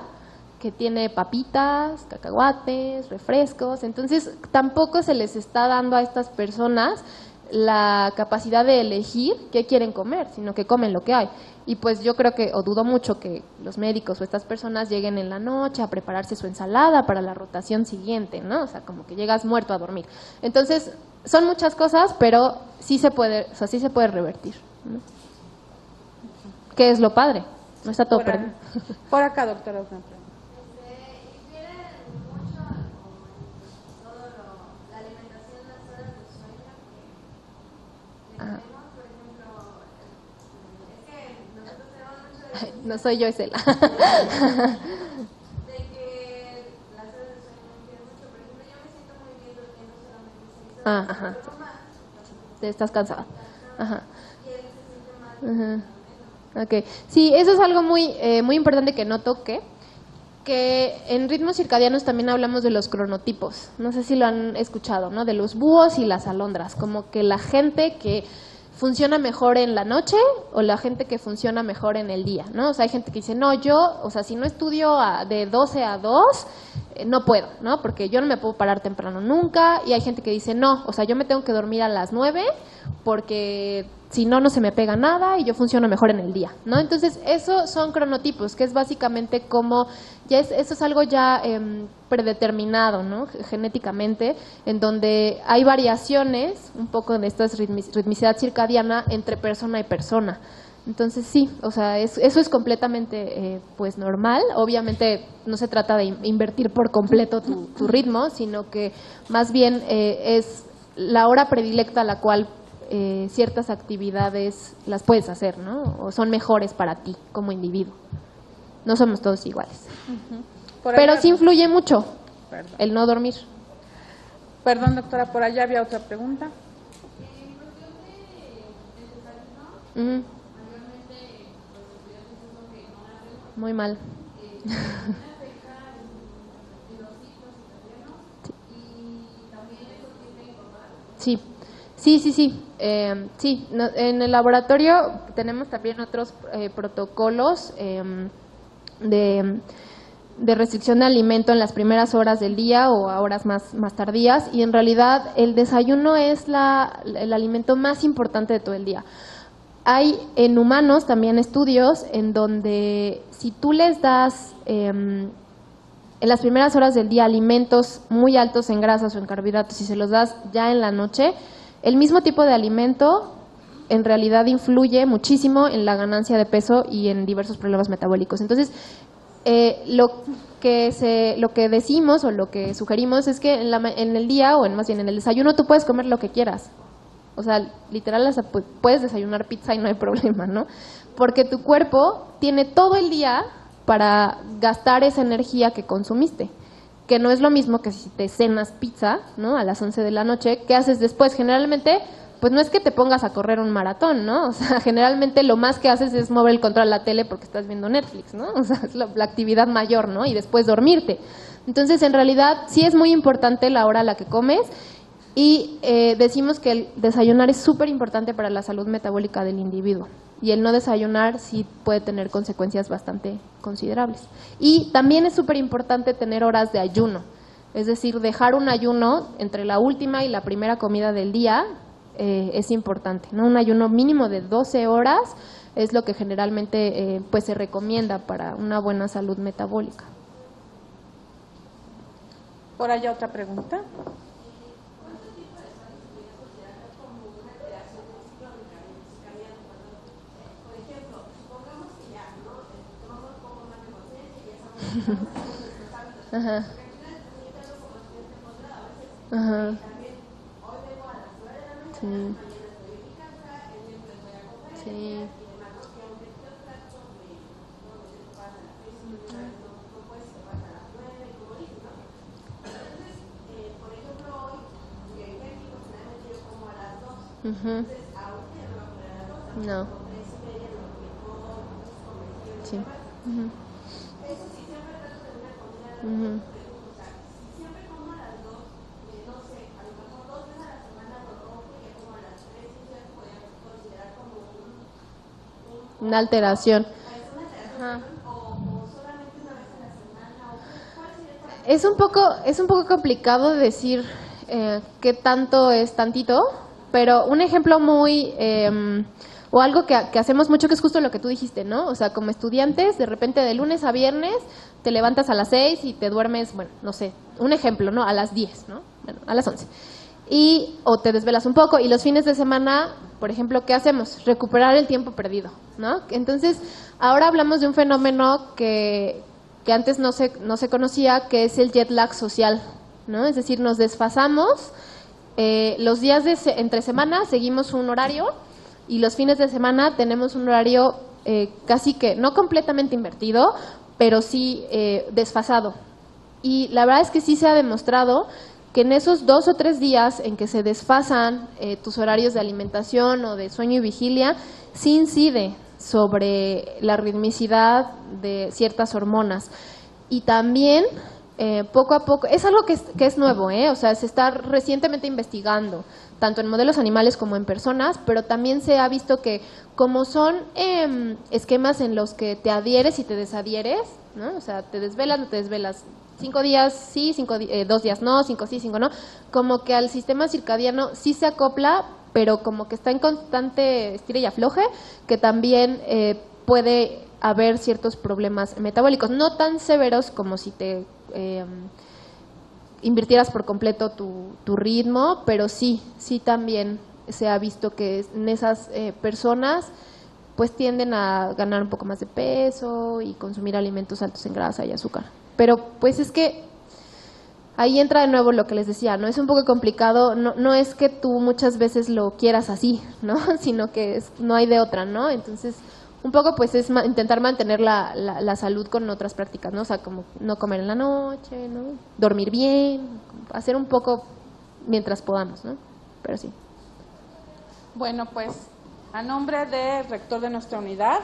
que tiene papitas, cacahuates, refrescos, entonces tampoco se les está dando a estas personas la capacidad de elegir qué quieren comer, sino que comen lo que hay. Y pues yo creo que, o dudo mucho que los médicos o estas personas lleguen en la noche a prepararse su ensalada para la rotación siguiente, ¿no? O sea, como que llegas muerto a dormir. Entonces, son muchas cosas, pero sí se puede, o sea, sí se puede revertir, ¿no? ¿Qué es lo padre? No está todo perdido. Por acá, doctora. No soy yo, es él. De que las horas de sueño no quiero mucho. Por ejemplo, yo me siento muy bien durmiendo solamente 6 horas. Ajá. Te estás cansada. Ajá. Y él se siente mal. Ajá. Okay. Sí, eso es algo muy importante que no toque, que en ritmos circadianos también hablamos de los cronotipos. No sé si lo han escuchado, ¿no? De los búhos y las alondras, como que la gente que funciona mejor en la noche o la gente que funciona mejor en el día, ¿no? O sea, hay gente que dice, no, yo, o sea, si no estudio de 12 a 2, no puedo, ¿no? Porque yo no me puedo parar temprano nunca. Y hay gente que dice, no, o sea, yo me tengo que dormir a las 9 porque si no, no se me pega nada y yo funciono mejor en el día, ¿no? Entonces, eso son cronotipos, que es básicamente como, eso es algo ya predeterminado, ¿no? Genéticamente, en donde hay variaciones, un poco de esta ritmicidad circadiana entre persona y persona. Entonces, sí, o sea, eso es completamente pues normal. Obviamente no se trata de invertir por completo tu ritmo, sino que más bien es la hora predilecta a la cual ciertas actividades las puedes hacer, ¿no? O son mejores para ti como individuo. No somos todos iguales. Pero sí influye mucho el no dormir. Perdón, doctora, por allá había otra pregunta. Muy mal. Sí. Sí. En el laboratorio tenemos también otros protocolos de restricción de alimento en las primeras horas del día o a horas más tardías, y en realidad el desayuno es el alimento más importante de todo el día. Hay en humanos también estudios en donde si tú les das en las primeras horas del día alimentos muy altos en grasas o en carbohidratos y se los das ya en la noche, el mismo tipo de alimento en realidad influye muchísimo en la ganancia de peso y en diversos problemas metabólicos. Entonces, lo que decimos o lo que sugerimos es que en el día, o más bien en el desayuno, tú puedes comer lo que quieras. O sea, literal, puedes desayunar pizza y no hay problema, ¿no? Porque tu cuerpo tiene todo el día para gastar esa energía que consumiste, que no es lo mismo que si te cenas pizza, ¿no? A las 11 de la noche, ¿qué haces después? Generalmente, pues no es que te pongas a correr un maratón, ¿no? O sea, generalmente lo más que haces es mover el control a la tele porque estás viendo Netflix, ¿no? O sea, es la actividad mayor, ¿no? Y después dormirte. Entonces, en realidad, sí es muy importante la hora a la que comes. Y decimos que el desayunar es súper importante para la salud metabólica del individuo, y el no desayunar sí puede tener consecuencias bastante considerables. Y también es súper importante tener horas de ayuno, es decir, dejar un ayuno entre la última y la primera comida del día es importante, ¿no? Un ayuno mínimo de 12 horas es lo que generalmente pues se recomienda para una buena salud metabólica. Por allá otra pregunta. Ajá. Ajá. Sí. no puedes llevar a las 9, como dices, ¿no? Entonces, por ejemplo, hoy, que en México generalmente yo como a las 2, entonces ahorita ya no va a comer a las 2, No. como 3:30, lo que todo, conversaciones Sí. y demás. Eso sí, siempre trato de una comida a las 2, pregunto, o sea, si siempre como a las 2, no sé, a lo mejor 2 veces a la semana lo rompo y ya como a las 3, y ya se podría considerar como Una alteración. o solamente una vez a la semana, o cuál sería el para Es un poco complicado decir qué tanto es tantito, pero un ejemplo muy o algo que hacemos mucho, que es justo lo que tú dijiste, ¿no? O sea, como estudiantes, de repente de lunes a viernes te levantas a las 6 y te duermes, bueno, no sé, un ejemplo, ¿no? A las 10, ¿no? Bueno, a las 11. O te desvelas un poco, y los fines de semana, por ejemplo, ¿qué hacemos? Recuperar el tiempo perdido, ¿no? Entonces, ahora hablamos de un fenómeno que antes no se conocía, que es el jet lag social, ¿no? Es decir, nos desfasamos, los días entre semana seguimos un horario, y los fines de semana tenemos un horario casi que, no completamente invertido, pero sí desfasado. Y la verdad es que sí se ha demostrado que en esos 2 o 3 días en que se desfasan tus horarios de alimentación o de sueño y vigilia, sí incide sobre la ritmicidad de ciertas hormonas. Y también, poco a poco, es algo que es nuevo, o sea, se está recientemente investigando, tanto en modelos animales como en personas, pero también se ha visto que como son esquemas en los que te adhieres y te desadhieres, ¿no? O sea, te desvelas, no te desvelas, 5 días sí, 2 días no, 5 sí, 5 no, como que al sistema circadiano sí se acopla, pero como que está en constante estira y afloje, que también puede haber ciertos problemas metabólicos, no tan severos como si te invirtieras por completo tu ritmo, pero sí también se ha visto que en esas personas pues tienden a ganar un poco más de peso y consumir alimentos altos en grasa y azúcar. Pero pues es que ahí entra de nuevo lo que les decía, ¿no? Es un poco complicado, no es que tú muchas veces lo quieras así, ¿no? Sino que no hay de otra, ¿no? Entonces, un poco pues es intentar mantener la salud con otras prácticas, ¿no? O sea, como no comer en la noche, ¿no? Dormir bien, hacer un poco mientras podamos, ¿no? Pero sí. Bueno, pues, a nombre del rector de nuestra unidad,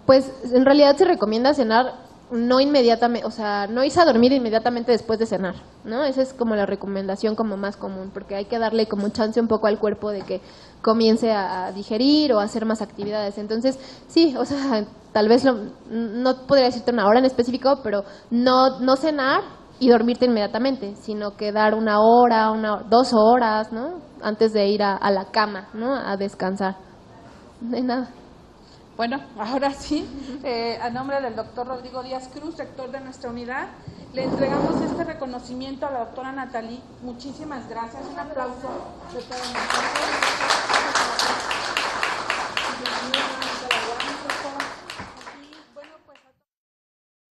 Pues en realidad se recomienda cenar no inmediatamente, o sea, no irse a dormir inmediatamente después de cenar, ¿no? Esa es como la recomendación como más común, porque hay que darle como chance un poco al cuerpo de que comience a digerir o a hacer más actividades. Entonces, sí, o sea, tal vez no podría decirte una hora en específico, pero no cenar y dormirte inmediatamente, sino que dar 1 hora, 2 horas, ¿no? Antes de ir a la cama, ¿no? A descansar. No hay nada. bueno, ahora sí, a nombre del doctor Rodrigo Díaz Cruz, rector de nuestra unidad, le entregamos este reconocimiento a la doctora Nathalie. Muchísimas gracias, un aplauso de todos nosotros.